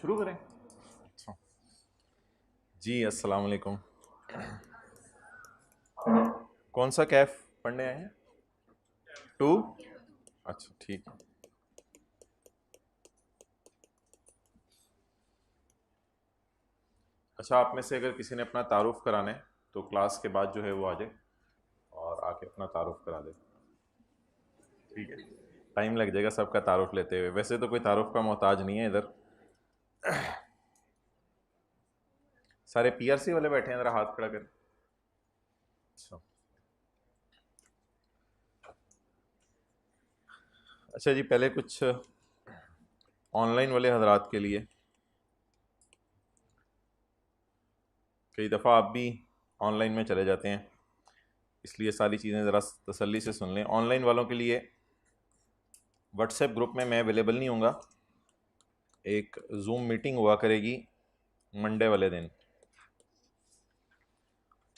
शुरू करें। अच्छा जी, अस्सलाम वालेकुम। कौन सा कैफ पढ़ने आए हैं? 2। अच्छा ठीक है। अच्छा, आप में से अगर किसी ने अपना तारुफ कराना है तो क्लास के बाद जो है वो आ जाए और आके अपना तारुफ करा दे। ठीक है, टाइम लग जाएगा सबका तारुफ लेते हुए। वैसे तो कोई तारुफ का मोहताज नहीं है इधर। सारे पीआरसी वाले बैठे हैं, ज़रा हाथ खड़ा करें। अच्छा अच्छा जी, पहले कुछ ऑनलाइन वाले हजरात के लिए, कई दफ़ा आप भी ऑनलाइन में चले जाते हैं, इसलिए सारी चीज़ें ज़रा तसल्ली से सुन लें। ऑनलाइन वालों के लिए व्हाट्सएप ग्रुप में मैं अवेलेबल नहीं हूँगा। एक जूम मीटिंग हुआ करेगी मंडे वाले दिन,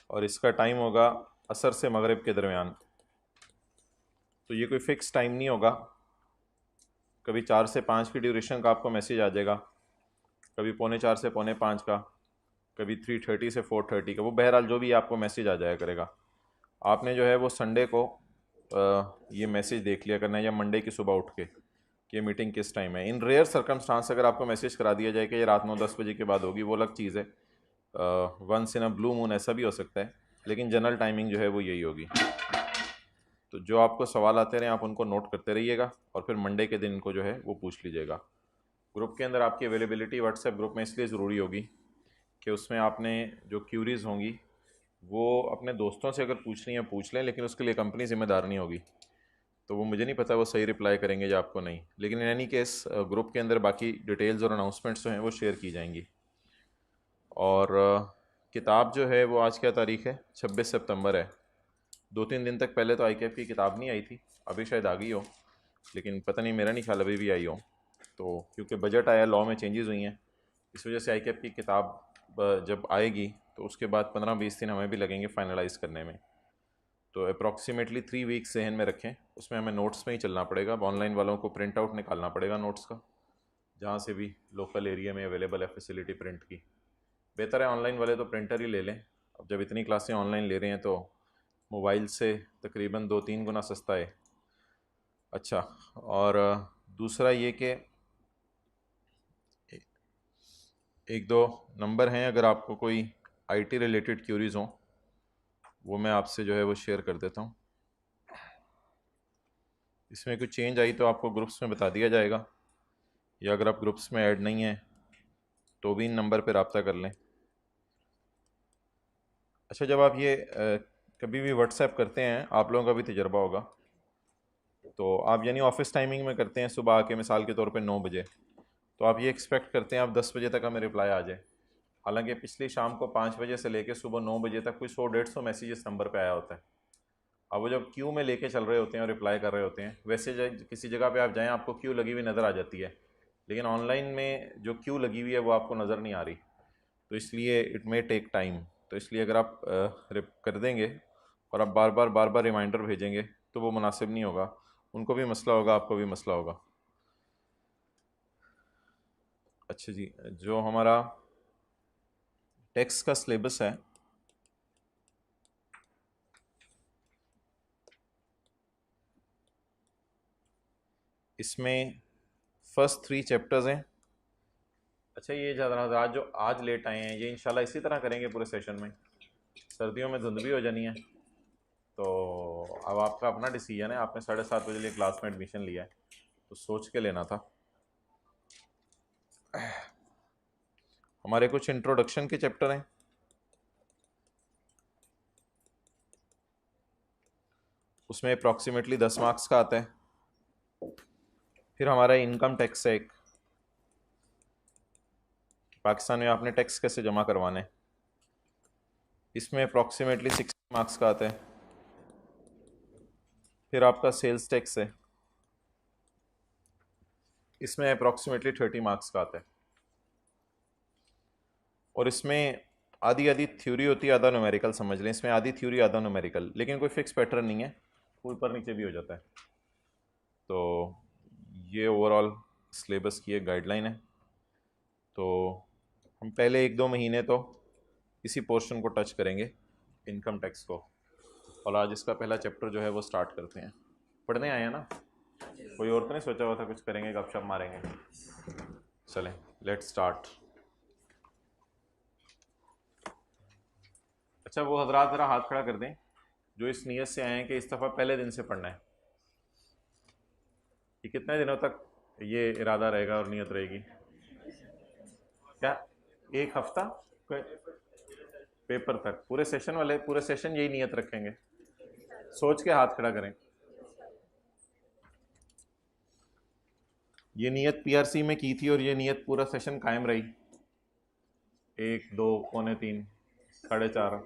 और इसका टाइम होगा असर से मगरिब के दरमियान। तो ये कोई फ़िक्स टाइम नहीं होगा, कभी 4 से 5 की ड्यूरेशन का आपको मैसेज आ जाएगा, कभी 4:45 से 4:45 का, कभी 3:30 से 4:30 का। वो बहरहाल जो भी आपको मैसेज आ जाया करेगा, आपने जो है वो संडे को ये मैसेज देख लिया करना है, या मंडे की सुबह उठ के कि ये मीटिंग किस टाइम है। इन रेयर सर्कमस्टांस अगर आपको मैसेज करा दिया जाए कि ये रात 9-10 बजे के बाद होगी, वो अलग चीज़ है। Once in a blue moon ऐसा भी हो सकता है, लेकिन जनरल टाइमिंग जो है वो यही होगी। तो जो आपको सवाल आते रहे आप उनको नोट करते रहिएगा, और फिर मंडे के दिन इनको जो है वो पूछ लीजिएगा। ग्रुप के अंदर आपकी अवेलेबिलिटी व्हाट्सएप ग्रुप में इसलिए ज़रूरी होगी कि उसमें आपने जो क्यूरीज़ होंगी वो अपने दोस्तों से अगर पूछनी है पूछ लें, लेकिन उसके लिए कंपनी ज़िम्मेदार नहीं होगी। तो वो मुझे नहीं पता वो सही रिप्लाई करेंगे या आपको नहीं, लेकिन इन एनी केस ग्रुप के अंदर बाकी डिटेल्स और अनाउंसमेंट्स जो हैं वो शेयर की जाएंगी। और किताब जो है वो आज क्या तारीख़ है? 26 सितंबर है। 2-3 दिन तक पहले तो आई कैप की किताब नहीं आई थी, अभी शायद आ गई हो, लेकिन पता नहीं, मेरा नहीं ख्याल अभी भी आई हो। तो क्योंकि बजट आया, लॉ में चेंजेस हुई हैं, इस वजह से आई कैप की किताब जब आएगी तो उसके बाद 15-20 दिन हमें भी लगेंगे फ़ाइनलाइज़ करने में। तो अप्रॉक्सीमेटली 3 वीक्स जहन में रखें। उसमें हमें नोट्स में ही चलना पड़ेगा। अब ऑनलाइन वालों को प्रिंट आउट निकालना पड़ेगा नोट्स का, जहाँ से भी लोकल एरिया में अवेलेबल है फैसिलिटी प्रिंट की। बेहतर है ऑनलाइन वाले तो प्रिंटर ही ले लें। अब जब इतनी क्लासें ऑनलाइन ले रहे हैं तो मोबाइल से तकरीबन 2-3 गुना सस्ता है। अच्छा, और दूसरा ये कि एक दो नंबर हैं, अगर आपको कोई आईटी रिलेटेड क्यूरीज हों वो मैं आपसे जो है वो शेयर कर देता हूँ। इसमें कोई चेंज आई तो आपको ग्रुप्स में बता दिया जाएगा, या अगर आप ग्रुप्स में ऐड नहीं हैं तो भी इन नंबर पर रब्ता कर लें। अच्छा, जब आप ये कभी भी व्हाट्सएप करते हैं, आप लोगों का भी तजर्बा होगा, तो आप यानी ऑफिस टाइमिंग में करते हैं, सुबह आके मिसाल के तौर पे 9 बजे, तो आप ये एक्सपेक्ट करते हैं आप 10 बजे तक हमें रिप्लाई आ जाए। हालांकि पिछली शाम को 5 बजे से लेकर सुबह 9 बजे तक कोई 100-150 मैसेज इस नंबर पे आया होता है। अब वो जब क्यू में लेके चल रहे होते हैं और रिप्लाई कर रहे होते हैं, वैसे किसी जगह पे आप जाएं आपको क्यू लगी हुई नज़र आ जाती है, लेकिन ऑनलाइन में जो क्यू लगी हुई है वो आपको नज़र नहीं आ रही। तो इसलिए इट मे टेक टाइम। तो इसलिए अगर आप कर देंगे और आप बार बार रिमाइंडर भेजेंगे तो वो मुनासिब नहीं होगा। उनको भी मसला होगा, आपको भी मसला होगा। अच्छा जी, जो हमारा टेक्स्ट का सिलेबस है, इसमें फर्स्ट 3 चैप्टर्स हैं। अच्छा, ये ज़्यादा जो आज लेट आए हैं ये इंशाल्लाह इसी तरह करेंगे पूरे सेशन में। सर्दियों में धुंध भी हो जानी है, तो अब आपका अपना डिसीजन है। आपने 7:30 बजे लिए क्लास में एडमिशन लिया है तो सोच के लेना था। हमारे कुछ इंट्रोडक्शन के चैप्टर हैं, उसमें अप्रॉक्सीमेटली 10 मार्क्स का आता है। फिर हमारा इनकम टैक्स है एक, पाकिस्तान में आपने टैक्स कैसे जमा करवाना है, इसमें अप्रॉक्सीमेटली 60 मार्क्स का आता है। फिर आपका सेल्स टैक्स है, इसमें अप्रॉक्सीमेटली 30 मार्क्स का आता है। और इसमें आधी आधी थ्योरी होती है, आधा न्यूमेरिकल समझ लें। इसमें आधी थ्योरी आधा न्यूमेरिकल, लेकिन कोई फिक्स पैटर्न नहीं है, ऊपर नीचे भी हो जाता है। तो ये ओवरऑल सिलेबस की एक गाइडलाइन है। तो हम पहले 1-2 महीने तो इसी पोर्शन को टच करेंगे, इनकम टैक्स को, और आज इसका पहला चैप्टर जो है वो स्टार्ट करते हैं। पढ़ने आए हैं ना, कोई और तो नहीं सोचा हुआ था कुछ करेंगे, गपशप मारेंगे? चलें, लेट्स स्टार्ट। अच्छा, वो हजरात ज़रा हाथ खड़ा कर दें जो इस नीयत से आए हैं कि इस दफ़ा पहले दिन से पढ़ना है। ये कितने दिनों तक ये इरादा रहेगा और नीयत रहेगी? क्या 1 हफ्ता? पेपर तक? पूरे सेशन वाले पूरे सेशन यही नीयत रखेंगे? सोच के हाथ खड़ा करें। ये नीयत पीआरसी में की थी और ये नीयत पूरा सेशन कायम रही? 1, 2, पौने 3, 4:30।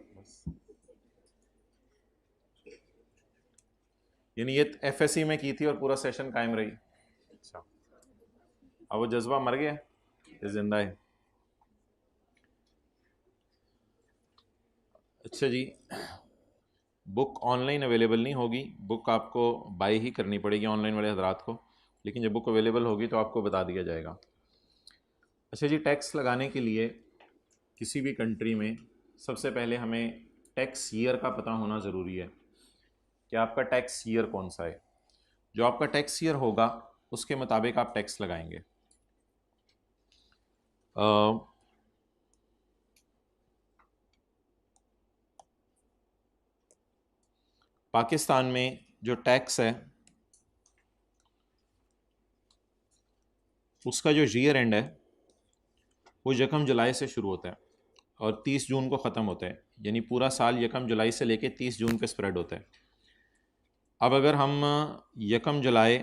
ये नीयत एफएससी में की थी और पूरा सेशन कायम रही? अच्छा, अब वो जज्बा मर गया, ये जिंदा है? अच्छा जी, बुक ऑनलाइन अवेलेबल नहीं होगी, बुक आपको बाय ही करनी पड़ेगी ऑनलाइन वाले हजरात को, लेकिन जब बुक अवेलेबल होगी तो आपको बता दिया जाएगा। अच्छा जी, टैक्स लगाने के लिए किसी भी कंट्री में सबसे पहले हमें टैक्स ईयर का पता होना ज़रूरी है कि आपका टैक्स ईयर कौन सा है। जो आपका टैक्स ईयर होगा उसके मुताबिक आप टैक्स लगाएंगे। पाकिस्तान में जो टैक्स है उसका जो ईयर एंड है वो 1 जुलाई से शुरू होता है और 30 जून को ख़त्म होता है, यानी पूरा साल 1 जुलाई से लेके 30 जून पे स्प्रेड होता है। अब अगर हम 1 जुलाई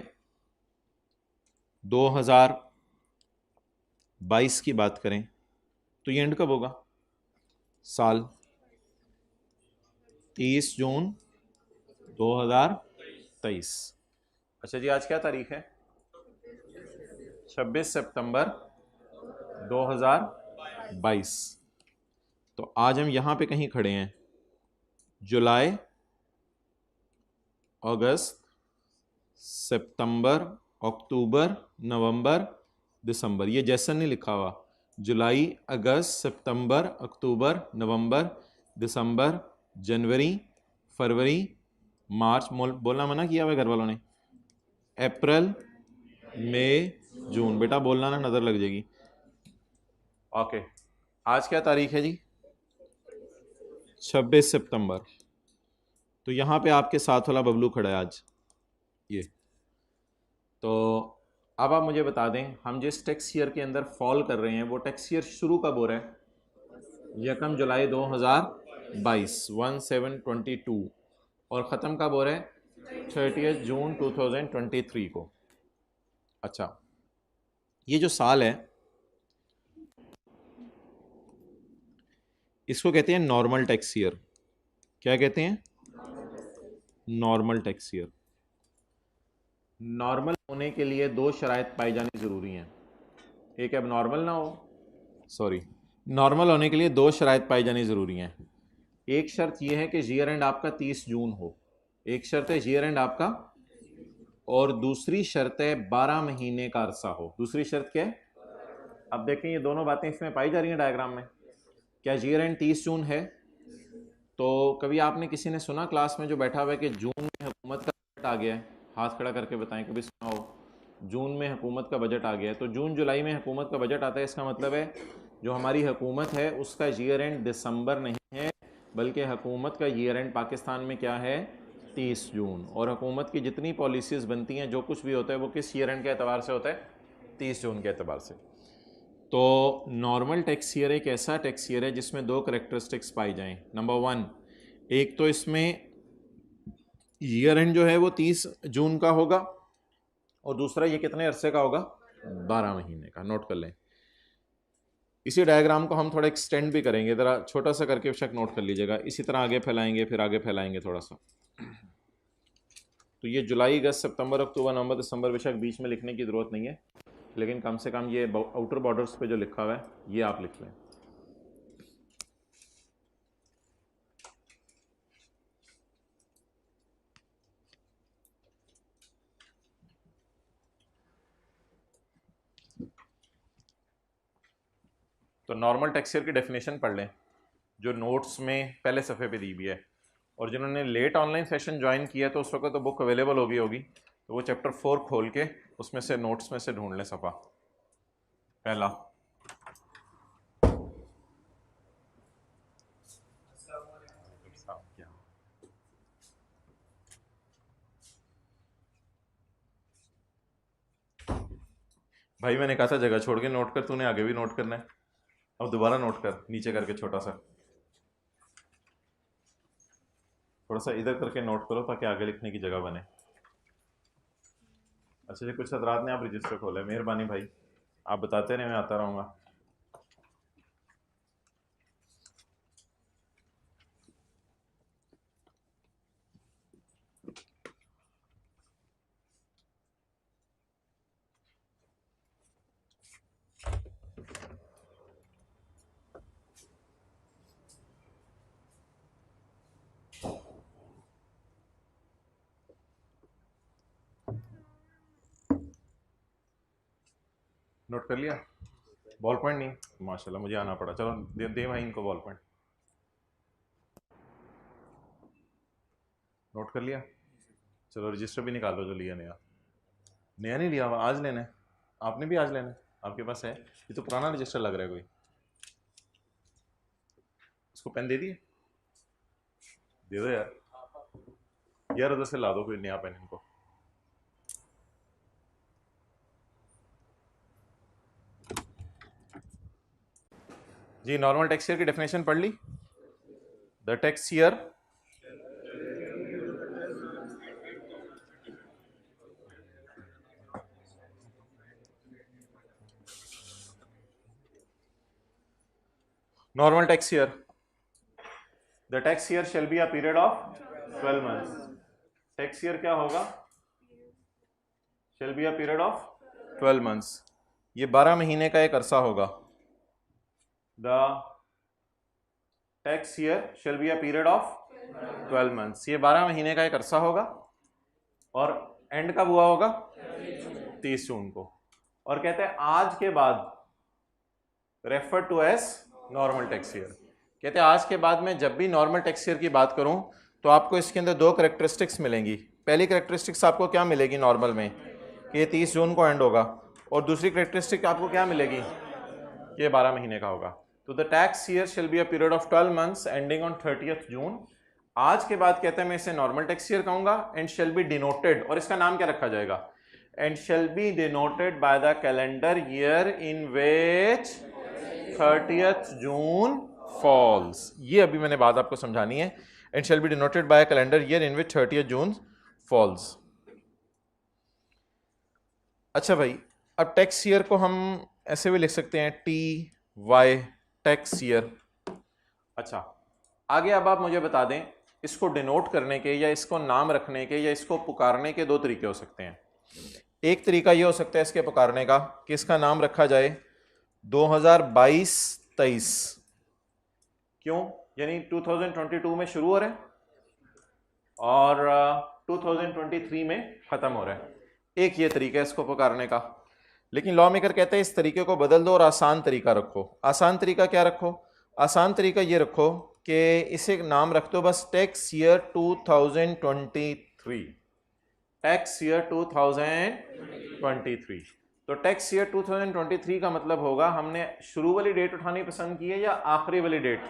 2022 की बात करें तो ये एंड कब होगा? साल 30 जून 2023। अच्छा जी, आज क्या तारीख है? 26 सितंबर 2022। तो आज हम यहाँ पे कहीं खड़े हैं, जुलाई, अगस्त, सितंबर, अक्टूबर, नवंबर, दिसंबर। ये जैसन नहीं लिखा हुआ, जुलाई, अगस्त, सितंबर, अक्टूबर, नवंबर, दिसंबर, जनवरी, फरवरी, मार्च, बोलना मना किया हुआ घर वालों ने, अप्रैल, मई, जून। बेटा बोलना ना, नज़र लग जाएगी। ओके, आज क्या तारीख है जी? 26 सितंबर। तो यहाँ पे आपके साथ वाला बबलू खड़ा है आज, ये। तो अब आप मुझे बता दें, हम जिस टैक्स ईयर के अंदर फॉल कर रहे हैं वो टैक्स ईयर शुरू कब हो रहा है? 1 जुलाई 2022, 1722, और ख़त्म कब हो रहा है? 30 जून 2023 को। अच्छा, ये जो साल है इसको कहते हैं नॉर्मल टैक्स ईयर। क्या कहते हैं? Normal tax year. नॉर्मल होने के लिए 2 शराइत पाई जानी ज़रूरी हैं। एक अब नॉर्मल ना हो, सॉरी, नॉर्मल होने के लिए 2 शराइत पाई जानी ज़रूरी हैं। एक शर्त यह है कि ईयर एंड आपका 30 जून हो, एक शर्त है ईयर एंड आपका, और दूसरी शर्त है 12 महीने का अरसा हो। दूसरी शर्त क्या है? अब देखें, ये दोनों बातें इसमें पाई जा रही हैं डायग्राम में। क्या ईयर एंड 30 जून है? तो कभी आपने किसी ने सुना क्लास में जो बैठा हुआ है कि जून में हुकूमत का बजट आ गया है? हाथ खड़ा करके बताएं, कभी सुना हो जून में हुकूमत का बजट आ गया है? तो जून जुलाई में हुकूमत का बजट आता है, इसका मतलब है जो हमारी हुकूमत है उसका ईयर एंड दिसंबर नहीं है, बल्कि हुकूमत का ईयर एंड पाकिस्तान में क्या है? 30 जून। और हुकूमत की जितनी पॉलिसीज़ बनती हैं, जो कुछ भी होता है, वो किस ईयर एंड के एतबार से होता है? 30 जून के एतबार से। तो नॉर्मल टैक्स ईयर एक ऐसा टैक्स ईयर है जिसमें 2 करेक्टरिस्टिक्स पाई जाएं। नंबर 1, एक तो इसमें ईयर एंड जो है वो 30 जून का होगा, और दूसरा ये कितने अरसे का होगा? 12 महीने का। नोट कर लें। इसी डायग्राम को हम थोड़ा एक्सटेंड भी करेंगे, ज़रा छोटा सा करके बेशक नोट कर लीजिएगा। इसी तरह आगे फैलाएंगे, फिर आगे फैलाएंगे थोड़ा सा। तो ये जुलाई, अगस्त, सितंबर, अक्टूबर, नवंबर, दिसंबर बेशक बीच में लिखने की ज़रूरत नहीं है, लेकिन कम से कम ये आउटर बॉर्डर्स पे जो लिखा हुआ है ये आप लिख लें। तो नॉर्मल टैक्स ईयर की डेफिनेशन पढ़ लें जो नोट्स में पहले सफ़े पे दी हुई है, और जिन्होंने लेट ऑनलाइन सेशन ज्वाइन किया तो उस वक्त तो बुक अवेलेबल होगी, तो वो चैप्टर 4 खोल के उसमें से नोट्स में से ढूंढ लें सफ़ा पहला। भाई मैंने कहा था जगह छोड़ के नोट कर, तूने आगे भी नोट करना है, अब दोबारा नोट कर नीचे करके छोटा सा, थोड़ा सा इधर करके नोट करो ताकि आगे लिखने की जगह बने। अच्छा जी, कुछ हजरात ने आप रजिस्टर खोला है, मेहरबानी भाई आप बताते रहे, मैं आता रहूँगा। नोट कर लिया? बॉल पॉइंट नहीं, माशाल्लाह मुझे आना पड़ा। चलो दे भाई इनको बॉल पॉइंट। नोट कर लिया? चलो रजिस्टर भी निकालो जो लिया नया। नया नहीं लिया, आज लेना है। आपने भी आज लेना है, आपके पास है? ये तो पुराना रजिस्टर लग रहा है कोई। इसको पेन दे दिए? दे दो यार, यार उधर से ला दो कोई नया पेन इनको। जी नॉर्मल टैक्स ईयर की डेफिनेशन पढ़ ली? The tax year normal tax year, the tax year shall be a period of 12 months. Tax year क्या होगा? Shall be a period of 12 months. ये 12 महीने का एक अरसा होगा। The tax year shall be a period of 12 months. ये 12 महीने का एक अरसा होगा और एंड कब हुआ होगा? 30 जून को। और कहते हैं आज के बाद refer to as normal tax year. कहते हैं आज के बाद में जब भी नॉर्मल टैक्स ईयर की बात करूं तो आपको इसके अंदर दो करेक्टरिस्टिक्स मिलेंगी। पहली करेक्टरिस्टिक्स आपको क्या मिलेगी नॉर्मल में कि ये 30 जून को एंड होगा, और दूसरी करेक्टरिस्टिक आपको क्या मिलेगी कि ये 12 महीने का होगा। तो the tax year shall be a period of 12 months ending on 30th June. आज के बाद कहते हैं मैं इसे नॉर्मल टैक्स ईयर कहूंगा। एंड शेल बी डिनोटेड, और इसका नाम क्या रखा जाएगा? And shall be denoted by the calendar year in which 30th June falls. ये अभी मैंने बात आपको समझानी है। And shall be denoted by calendar year in which 30th June false. अच्छा भाई, अब टैक्स ईयर को हम ऐसे भी लिख सकते हैं TY टैक्स ईयर। अच्छा आगे अब आप मुझे बता दें इसको डिनोट करने के या इसको नाम रखने के या इसको पुकारने के दो तरीके हो सकते हैं। एक तरीका ये हो सकता है इसके पुकारने का कि इसका नाम रखा जाए 2022-23। क्यों? यानी 2022 में शुरू हो रहा है और 2023 में ख़त्म हो रहा है। एक ये तरीका है इसको पुकारने का, लेकिन लॉ मेकर कहते हैं इस तरीके को बदल दो और आसान तरीका रखो। आसान तरीका क्या रखो? आसान तरीका ये रखो कि इसे नाम रख दो बस टैक्स ईयर 2023। Tax year 2023। तो टैक्स ईयर 2023 का मतलब होगा हमने शुरू वाली डेट उठानी पसंद की है या आखिरी वाली डेट?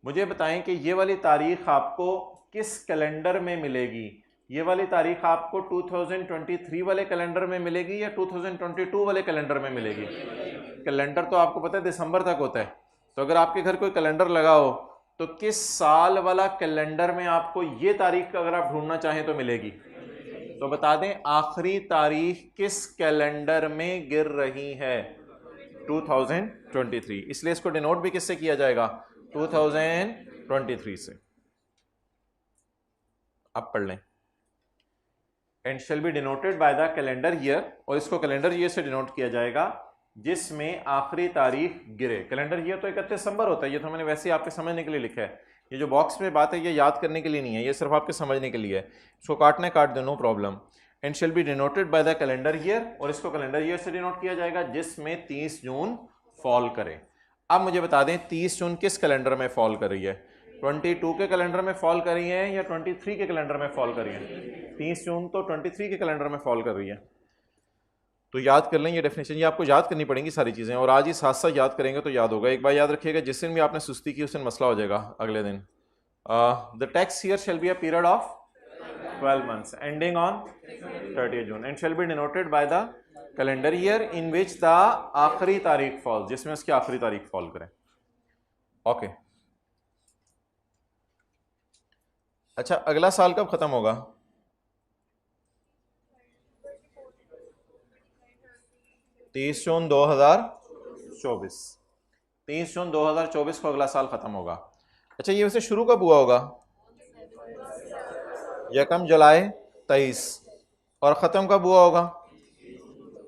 मुझे बताएं कि ये वाली तारीख आपको किस कैलेंडर में मिलेगी? ये वाली तारीख आपको 2023 वाले कैलेंडर में मिलेगी या 2022 वाले कैलेंडर में मिलेगी? कैलेंडर तो आपको पता है दिसंबर तक होता है, तो अगर आपके घर कोई कैलेंडर लगा हो तो किस साल वाला कैलेंडर में आपको ये तारीख अगर आप ढूंढना चाहें तो मिलेगी? तो बता दें आखिरी तारीख किस कैलेंडर में गिर रही है? 2023। इसलिए इसको डिनोट भी किससे किया जाएगा? 2023 से। अब पढ़ लें and shall be denoted by the calendar year, और इसको कैलेंडर ईयर से डिनोट किया जाएगा जिसमें आखिरी तारीख गिरे। कैलेंडर ईयर तो 31 दिसंबर होता है, ये तो मैंने वैसे ही आपके समझने के लिए लिखा है। ये जो बॉक्स में बात है ये याद करने के लिए नहीं है, ये सिर्फ आपके समझने के लिए है। इसको काटना है काट दो, no problem. And shall be denoted by the calendar year, और इसको कैलेंडर ईयर से डिनोट किया जाएगा जिसमें 30 जून फॉल करे। अब मुझे बता दें 30 जून किस कैलेंडर में फॉल कर रही है, 22 के कैलेंडर में फॉल कर रही है या 23 के कैलेंडर में फॉल कर रही है? 30 जून तो 23 के कैलेंडर में फॉल कर रही है। तो याद कर लें ये डेफिनेशन, ये आपको याद करनी पड़ेंगी सारी चीज़ें, और आज ही साथ साथ याद करेंगे तो याद होगा। एक बार याद रखिएगा, जिस दिन भी आपने सुस्ती की उस दिन मसला हो जाएगा अगले दिन। The tax year shall be a period of 12 months ending on 30th June and shall be denoted by the calendar year in which the आखिरी तारीख फॉल, जिसमें उसकी आखिरी तारीख फॉल करें। ओके अच्छा, अगला साल कब खत्म होगा? तीस जून 2024। 30 जून 2024 को अगला साल खत्म होगा। अच्छा, ये वैसे शुरू कब हुआ होगा? यकम जुलाई 23, और ख़त्म कब हुआ होगा?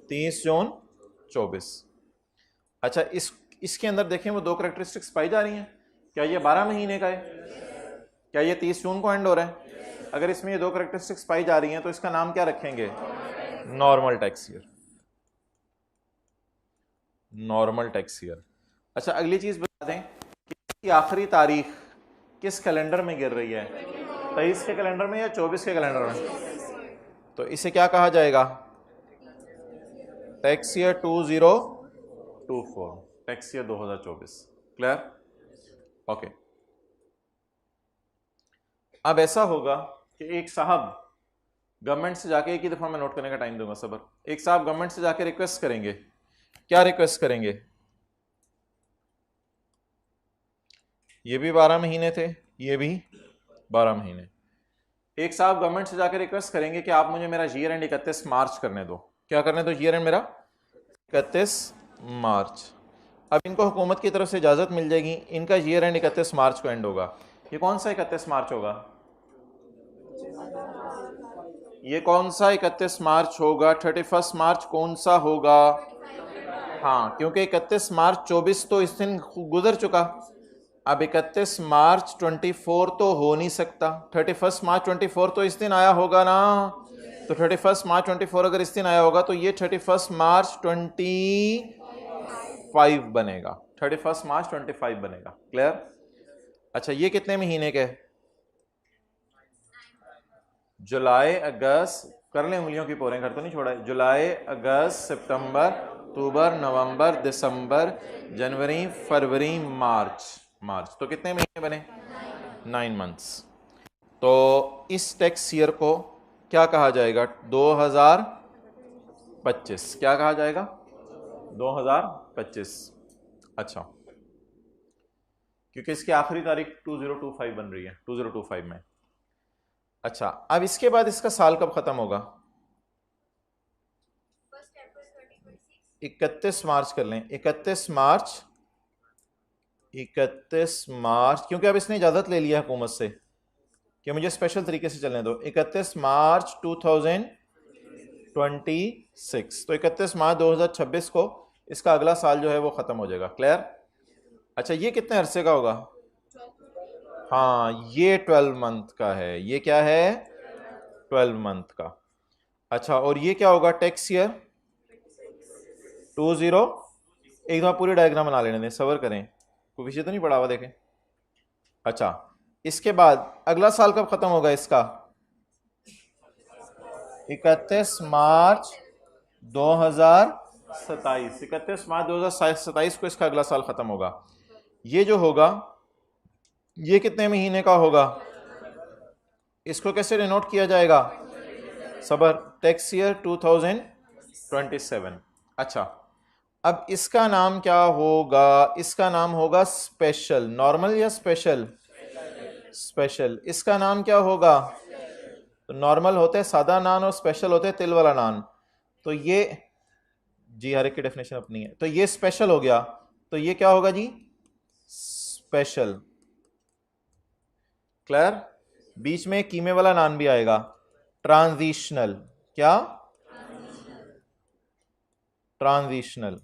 30 जून 24। अच्छा, इसके अंदर देखें वो दो करेक्टरिस्टिक्स पाई जा रही हैं। क्या ये 12 महीने का है? क्या ये 30 जून को एंड हो रहा है? अगर इसमें ये दो करेक्टरिस्टिक्स पाई जा रही हैं तो इसका नाम क्या रखेंगे? Normal tax year. Normal tax year. अच्छा, अगली चीज़ बता दें कि इसकी आखिरी तारीख किस कैलेंडर में गिर रही है? 23 के कैलेंडर में या 24 के कैलेंडर में? तो इसे क्या कहा जाएगा? Tax year 2024, tax year 2024। Clear? Okay. अब ऐसा होगा कि एक साहब गवर्नमेंट से जाके, एक ही दफा मैं नोट करने का टाइम दूंगा सबर, एक साहब गवर्नमेंट से जाके रिक्वेस्ट करेंगे। क्या रिक्वेस्ट करेंगे? ये भी 12 महीने थे, ये भी 12 महीने। एक साहब गवर्नमेंट से जाकर रिक्वेस्ट करेंगे कि आप मुझे मेरा ईयर एंड 31 मार्च करने दो। क्या करने दो? ईयर एंड मेरा 31 मार्च। अब इनको हुकूमत की तरफ से इजाज़त मिल जाएगी, इनका ईयर एंड 31 मार्च को एंड होगा। ये कौन सा 31 मार्च होगा? ये कौन सा 31 मार्च होगा? 31 मार्च कौन सा होगा? हाँ, क्योंकि 31 मार्च 24 तो इस दिन गुजर चुका। अब 31 मार्च 24 तो हो नहीं सकता। 31 मार्च 24 तो इस दिन आया होगा ना। तो 31 मार्च 24 अगर इस दिन आया होगा तो ये 31 मार्च 25 बनेगा। 31 मार्च 25 बनेगा। क्लियर? अच्छा, ये कितने महीने के? जुलाई अगस्त, कर लें उंगलियों की पोरें, घर तो नहीं छोड़ा है। जुलाई अगस्त सितंबर अक्टूबर नवंबर दिसंबर जनवरी फरवरी मार्च। तो कितने महीने बने? 9 months। तो इस टैक्स ईयर को क्या कहा जाएगा? 2025। क्या कहा जाएगा? 2025। अच्छा, क्योंकि इसकी आखिरी तारीख 2025 बन रही है, 2025 में। अच्छा, अब इसके बाद इसका साल कब खत्म होगा? 31 मार्च कर लें। 31 मार्च, क्योंकि अब इसने इजाज़त ले लिया हुकूमत से कि मुझे स्पेशल तरीके से चलने दो। 31 मार्च 2026। तो 31 मार्च 2026 को इसका अगला साल जो है वो ख़त्म हो जाएगा। क्लियर? अच्छा, ये कितने अरसे का होगा? हाँ, ये 12 मंथ का है। ये क्या है? 12 मंथ का। अच्छा, और ये क्या होगा? Tax year 20। एक दफ़ा पूरी डायग्राम बना लेने दें, सबर करें, कोई विषय तो नहीं पड़ा हुआ देखें। अच्छा, इसके बाद अगला साल कब खत्म होगा इसका? 31 मार्च 2027। 31 मार्च 2027 को इसका अगला साल खत्म होगा। ये जो होगा ये कितने महीने का होगा? इसको कैसे डिनोट किया जाएगा? सबर, टैक्स ईयर 2027। अच्छा, अब इसका नाम क्या होगा? इसका नाम होगा स्पेशल। नॉर्मल या स्पेशल? स्पेशल। इसका नाम क्या होगा? तो नॉर्मल होते हैं सादा नान और स्पेशल होते हैं तिल वाला नान। तो ये जी हर एक की डेफिनेशन अपनी है। तो ये स्पेशल हो गया, तो ये क्या होगा जी? स्पेशल। क्लियर? बीच में कीमे वाला नान भी आएगा, ट्रांजिशनल। क्या? ट्रांजिशनल।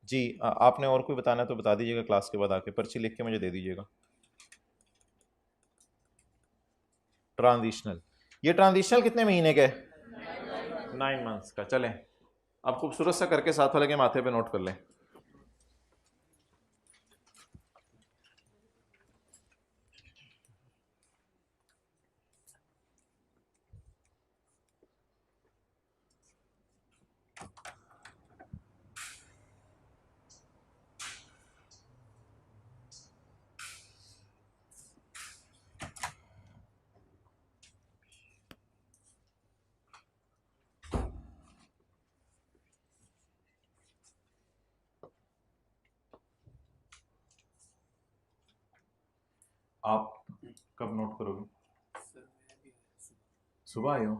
जी आपने और कोई बताना है तो बता दीजिएगा, क्लास के बाद आके पर्ची लिख के मुझे दे दीजिएगा। ट्रांजिशनल। ये ट्रांजिशनल कितने महीने के? 9 मंथ्स का। चलें अब खूबसूरत सा करके साथ वाले के माथे पे नोट कर लें। आप कब नोट करोगे? सुबह आए हो?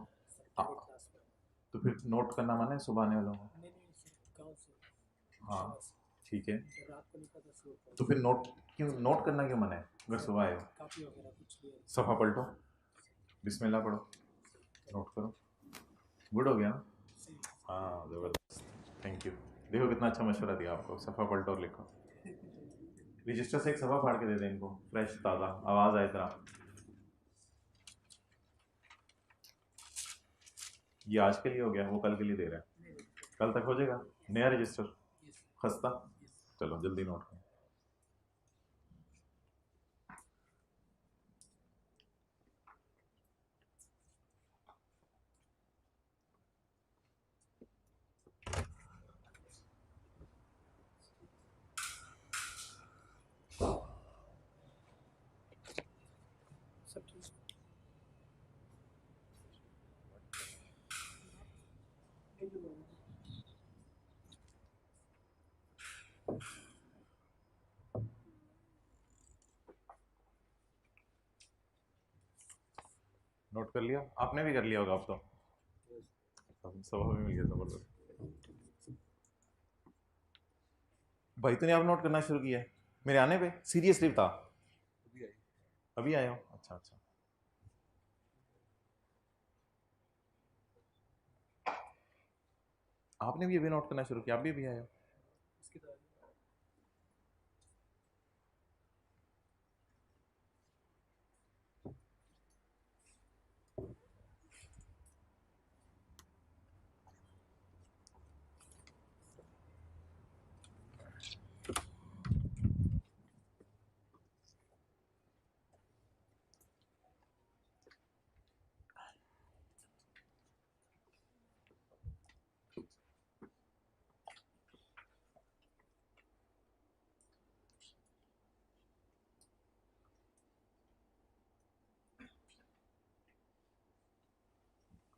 तो फिर नोट करना माने सुबह आने वालों को? हाँ ठीक है, तो फिर नोट करना क्यों मना है अगर सुबह आए हो? सफ़ा पलटो, बिस्मिल्लाह पढ़ो, नोट करो, गुड हो गया ना? हाँ ज़बरदस्त, थैंक यू। देखो कितना अच्छा मशवरा दिया आपको, सफ़ा पलटो और लिखो। रजिस्टर से एक सफ़ा फाड़ के दे दें इनको, फ्रेश ताज़ा आवाज़ आए तरह। ये आज के लिए हो गया, वो कल के लिए दे रहा है, कल तक हो जाएगा नया रजिस्टर। खस्ता, चलो जल्दी नोट करो। नोट कर लिया आपने? भी कर लिया होगा आप तो, सभा में मिल गया जबरदस्त। भाई तो ने आप नोट करना शुरू किया है मेरे आने पे? सीरियसली बता, अभी आए हो? अच्छा अच्छा, आपने भी अभी नोट करना शुरू किया, आप भी अभी आए हो?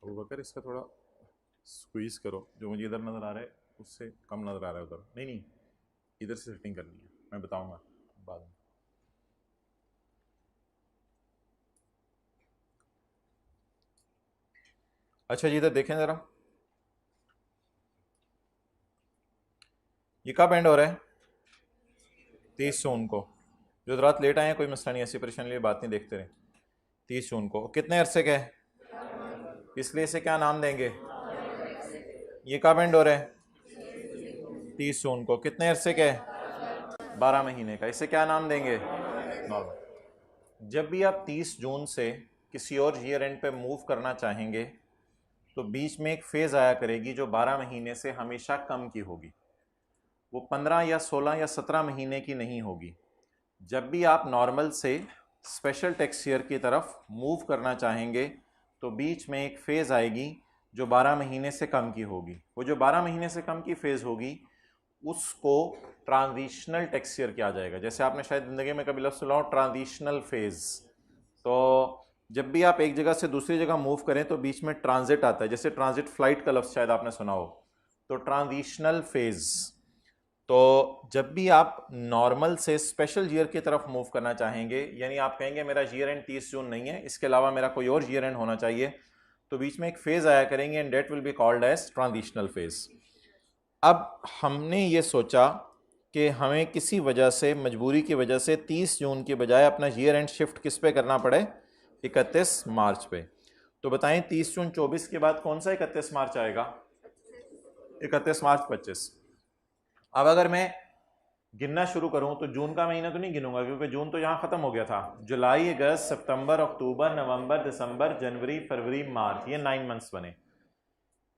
अबू बकर इसका थोड़ा स्क्वीज करो, जो मुझे इधर नज़र आ रहा है उससे कम नज़र आ रहा है उधर। नहीं नहीं, इधर से सेटिंग करनी है, मैं बताऊंगा बाद में। अच्छा जी इधर देखें ज़रा, ये कब एंड हो रहा है? 30 जून को। जो रात लेट आए हैं कोई मसला नहीं, ऐसी परेशानी वाली बात नहीं, देखते रहे। 30 जून को कितने अरसे का है, इसलिए इसे क्या नाम देंगे? ये कब एंड हो रहा है? 30 जून को। कितने अरसे का है? 12 महीने का। इसे क्या नाम देंगे? नॉर्मल। जब भी आप 30 जून से किसी और ईयर एंड पे मूव करना चाहेंगे तो बीच में एक फेज़ आया करेगी जो 12 महीने से हमेशा कम की होगी, वो 15 या 16 या 17 महीने की नहीं होगी। जब भी आप नॉर्मल से स्पेशल टैक्स ईयर की तरफ मूव करना चाहेंगे तो बीच में एक फ़ेज़ आएगी जो 12 महीने से कम की होगी। वो जो 12 महीने से कम की फ़ेज़ होगी उसको ट्रांजिशनल टैक्स ईयर किया जाएगा। जैसे आपने शायद ज़िंदगी में कभी लफ्ज़ सुना हो, ट्रांजिशनल फ़ेज़। तो जब भी आप एक जगह से दूसरी जगह मूव करें तो बीच में ट्रांजिट आता है, जैसे ट्रांजिट फ़्लाइट का लफ्ज़ शायद आपने सुना हो, तो ट्रांजिशनल फ़ेज़। तो जब भी आप नॉर्मल से स्पेशल ईयर की तरफ मूव करना चाहेंगे, यानी आप कहेंगे मेरा ईयर एंड 30 जून नहीं है, इसके अलावा मेरा कोई और ईयर एंड होना चाहिए, तो बीच में एक फेज़ आया करेंगे and that will be called as transitional phase. अब हमने ये सोचा कि हमें किसी वजह से, मजबूरी की वजह से 30 जून के बजाय अपना ईयर एंड शिफ्ट किस पे करना पड़े? 31 मार्च पे। तो बताएं 30 जून 24 के बाद कौन सा 31 मार्च आएगा? 31 मार्च 25। अब अगर मैं गिनना शुरू करूं तो जून का महीना तो नहीं गिनूंगा क्योंकि जून तो यहाँ खत्म हो गया था। जुलाई, अगस्त, सितंबर, अक्टूबर, नवंबर, दिसंबर, जनवरी, फरवरी, मार्च, ये 9 मंथ्स बने।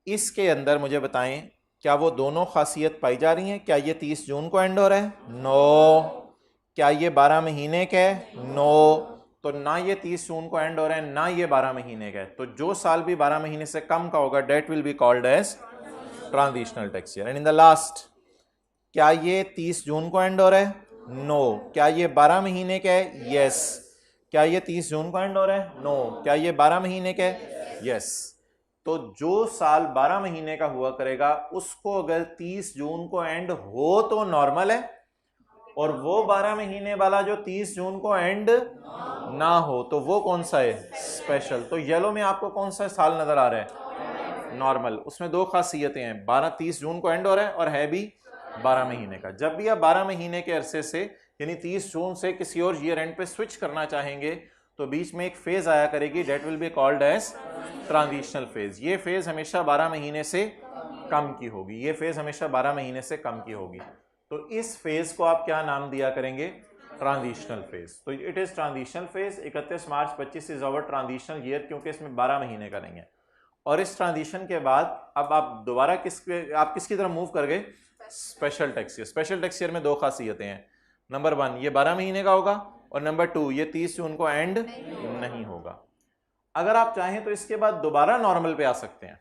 इसके अंदर मुझे बताएं क्या वो दोनों खासियत पाई जा रही हैं? क्या ये 30 जून को एंड हो रहा है? नो। क्या ये 12 महीने का है? नो। तो ना ये 30 जून को एंड हो रहा है ना ये 12 महीने का है। तो जो साल भी 12 महीने से कम का होगा that will be called as transitional tax year. And in the last, क्या ये 30 जून को एंड हो रहा है? नो। क्या ये 12 महीने का है? यस। क्या ये 30 जून को एंड हो रहा है? नो। क्या ये 12 महीने का है? यस। तो जो साल 12 महीने का हुआ करेगा उसको अगर 30 जून को एंड हो तो नॉर्मल है, और वो 12 महीने वाला जो 30 जून को एंड ना हो, तो वो कौन सा है? स्पेशल। तो येलो में आपको कौन सा साल नजर आ रहा है? नॉर्मल। उसमें दो खासियतें हैं, 30 जून को एंड हो रहा है और है भी 12 महीने का। जब भी आप 12 महीने के अरसे से यानी 30 जून से किसी और ईयर एंड पे स्विच करना चाहेंगे तो बीच में एक फेज आया करेगी, that will be called as transitional phase. ये फेज हमेशा 12 महीने से कम की होगी, ये फेज हमेशा 12 महीने से कम की होगी। तो इस फेज को आप क्या नाम दिया करेंगे? Transitional phase. तो it is transitional phase. 31 March 25 is our transitional year, क्योंकि इसमें 12 महीने का नहीं है। और इस ट्रांजिशन के बाद अब आप दोबारा किसकी तरफ मूव कर गए? Special tax year. Special tax year में दो खासियतें हैं, नंबर 1 ये 12 महीने का होगा और नंबर 2 ये 30 जून को एंड नहीं होगा। अगर आप चाहें तो इसके बाद दोबारा नॉर्मल पे आ सकते हैं,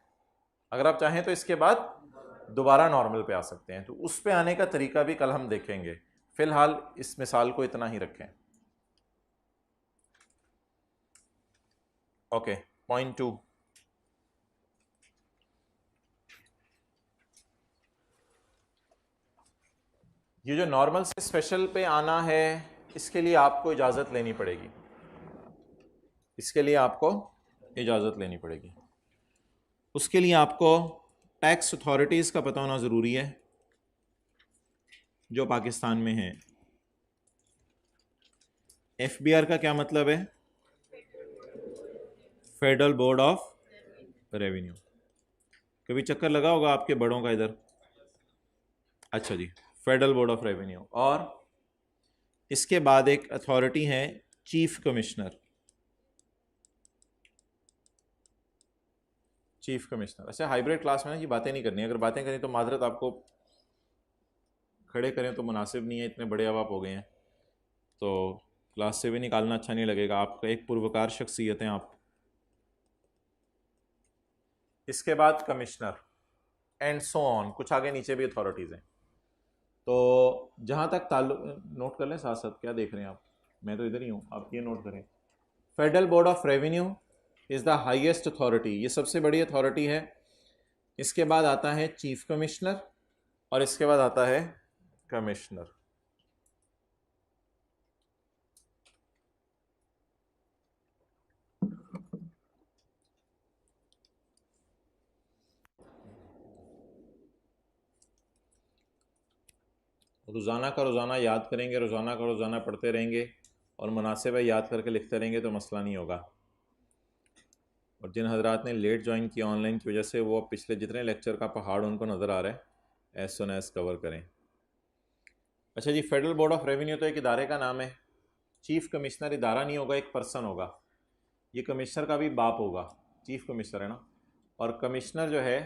अगर आप चाहें तो इसके बाद दोबारा नॉर्मल पे आ सकते हैं। तो उस पे आने का तरीका भी कल हम देखेंगे। फिलहाल इस मिसाल को इतना ही रखें। ओके, पॉइंट 2, ये जो नॉर्मल से स्पेशल पे आना है इसके लिए आपको इजाज़त लेनी पड़ेगी, इसके लिए आपको इजाज़त लेनी पड़ेगी। उसके लिए आपको टैक्स अथॉरिटीज़ का पता होना ज़रूरी है जो पाकिस्तान में हैं। एफबीआर का क्या मतलब है? Federal board of revenue. कभी चक्कर लगा होगा आपके बड़ों का इधर? अच्छा जी, फेडरल बोर्ड ऑफ रेवेन्यू। और इसके बाद एक अथॉरिटी है चीफ कमिश्नर। Chief commissioner. अच्छा, हाइब्रिड क्लास में ना ये बातें नहीं करनी, अगर बातें करें तो माजरत, आपको खड़े करें तो मुनासिब नहीं है, इतने बड़े अब आप हो गए हैं तो क्लास से भी निकालना अच्छा नहीं लगेगा। आपका एक पुरवकार शख्सियत हैं आप। इसके बाद कमिश्नर एंड सो ऑन, कुछ आगे नीचे भी अथॉरिटीज़ हैं। तो जहाँ तक नोट कर लें साथ साथ, क्या देख रहे हैं आप? मैं तो इधर ही हूँ, आप ये नोट करें। Federal board of revenue is the highest authority, ये सबसे बड़ी अथॉरिटी है। इसके बाद आता है चीफ कमिश्नर और इसके बाद आता है कमिश्नर। रोज़ाना का रोज़ाना याद करेंगे, रोज़ाना का रोज़ाना पढ़ते रहेंगे और मुनासिब है याद करके लिखते रहेंगे तो मसला नहीं होगा। और जिन हजरात ने लेट ज्वाइन किया ऑनलाइन की वजह से, वो पिछले जितने लेक्चर का पहाड़ उनको नज़र आ रहा है, एज सुन एज कवर करें। अच्छा जी, फेडरल बोर्ड ऑफ रेवेन्यू तो एक इदारे का नाम है। चीफ कमिश्नर इदारा नहीं होगा, एक पर्सन होगा। ये कमिश्नर का भी बाप होगा, चीफ कमिश्नर है ना। और कमिश्नर जो है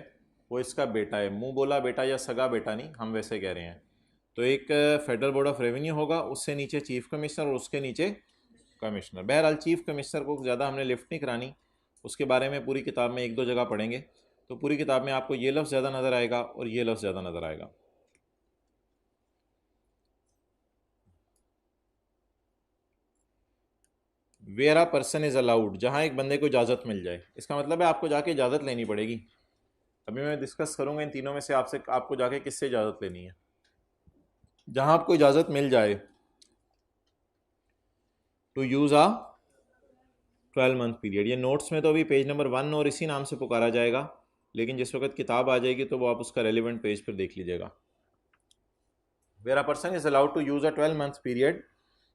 वो इसका बेटा है, मुंह बोला बेटा या सगा बेटा नहीं, हम वैसे कह रहे हैं। तो एक फेडरल बोर्ड ऑफ रेवेन्यू होगा, उससे नीचे चीफ कमिश्नर और उसके नीचे कमिश्नर। बहरहाल चीफ कमिश्नर को ज़्यादा हमने लिफ्ट नहीं करानी, उसके बारे में पूरी किताब में एक दो जगह पढ़ेंगे। तो पूरी किताब में आपको ये लफ्ज़ ज़्यादा नज़र आएगा और ये लफ्ज़ ज़्यादा नज़र आएगा। Where a person is allowed, जहाँ एक बंदे को इजाज़त मिल जाए, इसका मतलब है आपको जाके इजाज़त लेनी पड़ेगी। अभी मैं डिस्कस करूँगा इन तीनों में से आपको जाके किससे इजाज़त लेनी है। जहाँ आपको इजाज़त मिल जाए to use a 12 month period. ये नोट्स में तो अभी पेज नंबर 1 और इसी नाम से पुकारा जाएगा, लेकिन जिस वक्त किताब आ जाएगी तो वो आप उसका रेलिवेंट पेज पर देख लीजिएगा। Where a person is allowed to use a 12 month period,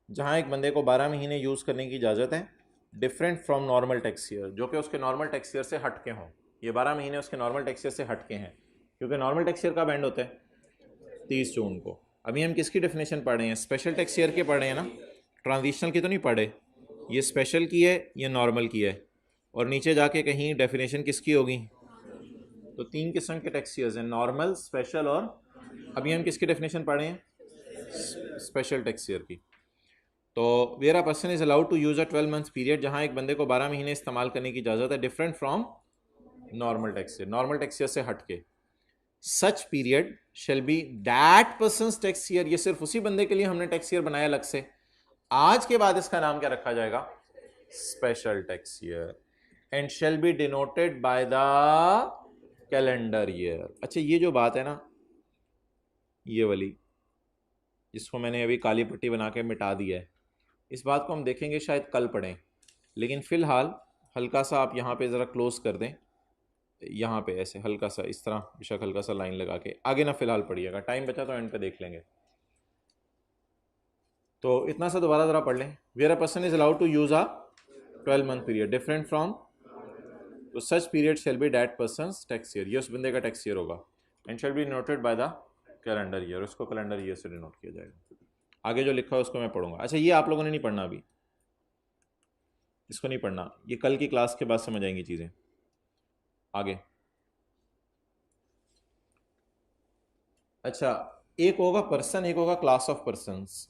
जहाँ एक बंदे को 12 महीने यूज़ करने की इजाज़त है, different from normal tax year, जो कि उसके नॉर्मल टैक्स ईयर से हट के हों। ये 12 महीने उसके नॉर्मल टैक्स ईयर से हट के हैं, क्योंकि नॉर्मल टैक्स ईयर कब एंड होता है? 30 जून को। अभी हम किसकी डेफिनेशन पढ़ रहे हैं? स्पेशल टैक्स ईयर के पढ़ रहे हैं ना, ट्रांजिशनल की तो नहीं पढ़े। ये स्पेशल की है, ये नॉर्मल की है, और नीचे जाके कहीं डेफिनेशन किसकी होगी? तो 3 किस्म के टैक्स ईयर्स हैं, नॉर्मल, स्पेशल और अभी हम किसकी डेफिनेशन पढ़ रहे हैं? स्पेशल टैक्स ईयर की। तो where a person is allowed to use a 12 month period, जहाँ एक बंदे को 12 महीने इस्तेमाल करने की इजाज़त है, different from normal tax year, normal tax year से हट के। सच period shall B that persons tax year, ये सिर्फ उसी बंदे के लिए हमने टैक्स ईयर बनाया अलग से। आज के बाद इसका नाम क्या रखा जाएगा? Special tax year, and shall be denoted by the calendar year. अच्छा, ये जो बात है ना, ये वाली, जिसको मैंने अभी काली पट्टी बना के मिटा दिया है। इस बात को हम देखेंगे शायद कल पढ़ें, लेकिन फ़िलहाल हल्का सा आप यहाँ पे ज़रा क्लोज़ कर दें, यहाँ पे ऐसे हल्का सा इस तरह बेशक हल्का सा लाइन लगा के आगे ना फ़िलहाल पढ़िएगा, टाइम बचा तो एंड पे देख लेंगे। तो इतना सा दोबारा ज़रा पढ़ लें। Where a person is allowed to use a 12 month period different from, तो such period shall be that person's tax year, ये उस बंदे का टैक्स ईयर होगा, and shall be noted by the calendar year, उसको कैलेंडर ईयर से denote किया जाएगा। आगे जो लिखा है उसको मैं पढ़ूंगा। अच्छा, ये आप लोगों ने नहीं पढ़ना अभी, इसको नहीं पढ़ना, ये कल की क्लास के बाद समझ आएंगी चीज़ें आगे। अच्छा, एक होगा पर्सन, एक होगा क्लास ऑफ पर्सन्स।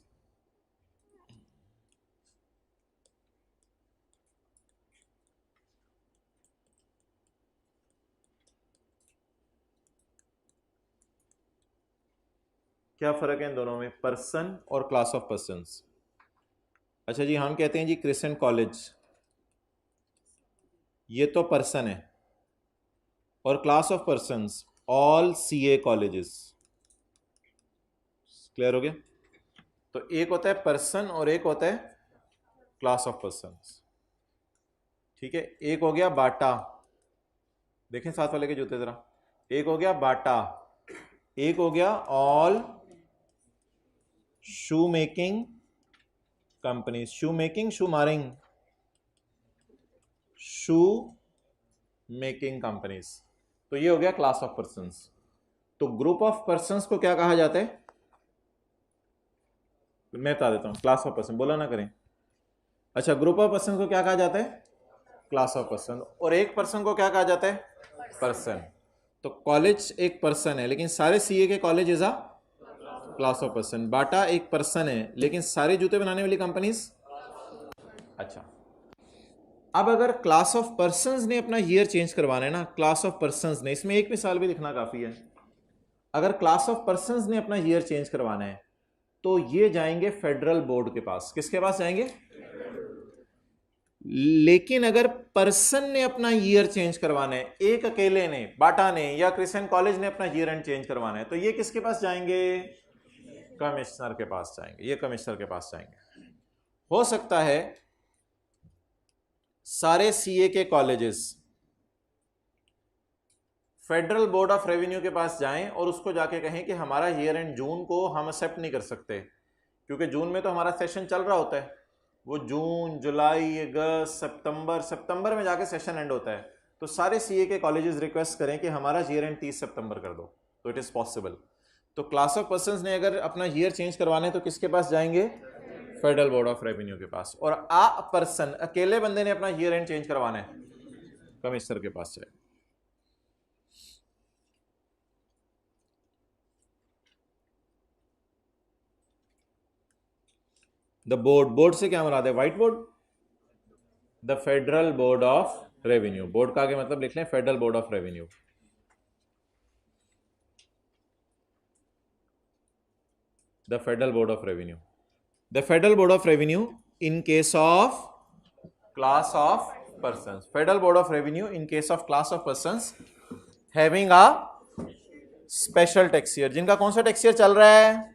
क्या फर्क है इन दोनों में, पर्सन और क्लास ऑफ पर्सन्स? अच्छा जी, हम कहते हैं जी क्रिसेंट कॉलेज, ये तो पर्सन है, और class of persons all CA colleges. Clear हो गया? तो एक होता है पर्सन और एक होता है क्लास ऑफ पर्सन्स। ठीक है, एक हो गया बाटा, देखें साथ वाले के जूते जरा, एक हो गया बाटा, एक हो गया all shoe making company, shoe making, shoe marring, shoe making companies. तो ये हो गया क्लास ऑफ पर्सन्स। तो ग्रुप ऑफ पर्सन्स को क्या कहा जाता है? मैं बता देता हूं, क्लास ऑफ पर्सन, बोला ना करें। अच्छा, ग्रुप ऑफ पर्सन को क्या कहा जाता है? Class of person. और एक पर्सन को क्या कहा जाता है? पर्सन। तो कॉलेज एक पर्सन है, लेकिन सारे सीए के college is a class of person. Bata एक पर्सन है, लेकिन सारे जूते बनाने वाली कंपनीज। अच्छा, अब अगर क्लास ऑफ पर्सन्स ने अपना ईयर चेंज करवाना है ना, क्लास ऑफ पर्सन्स ने, इसमें एक मिसाल भी दिखना काफी है। अगर क्लास ऑफ पर्सन्स ने अपना ईयर चेंज करवाना है तो ये जाएंगे फेडरल बोर्ड के पास। किसके पास जाएंगे? लेकिन अगर पर्सन ने अपना ईयर चेंज करवाना है, एक अकेले ने, बाटा ने या क्रिश्चियन कॉलेज ने अपना ईयर एंड चेंज करवाना है, तो ये किसके पास जाएंगे? कमिश्नर के पास जाएंगे, ये कमिश्नर के पास जाएंगे। हो सकता है सारे सीए के colleges federal board of revenue के पास जाएं और उसको जाके कहें कि हमारा ईयर एंड जून को हम एक्सेप्ट नहीं कर सकते, क्योंकि जून में तो हमारा सेशन चल रहा होता है। वो जून, जुलाई, अगस्त, सितंबर में जाके सेशन एंड होता है। तो सारे सीए के कॉलेजेस रिक्वेस्ट करें कि हमारा ईयर एंड 30 सितंबर कर दो, तो इट इज़ पॉसिबल। तो क्लास ऑफ पर्सन्स ने अगर अपना ईयर चेंज करवाने तो किसके पास जाएंगे? फेडरल बोर्ड ऑफ रेवेन्यू के पास। और आ पर्सन, अकेले बंदे ने अपना ईयर एंड चेंज करवाना है, कमिश्नर के पास जाए। द बोर्ड, बोर्ड से क्या मुराद है? White board. The federal board of revenue, board का आगे मतलब लिख लें federal board of revenue. The federal board of revenue, the federal board of revenue in case of class of persons, federal board of revenue in case of class of persons having a special tax year, जिनका कौन सा tax year चल रहा है?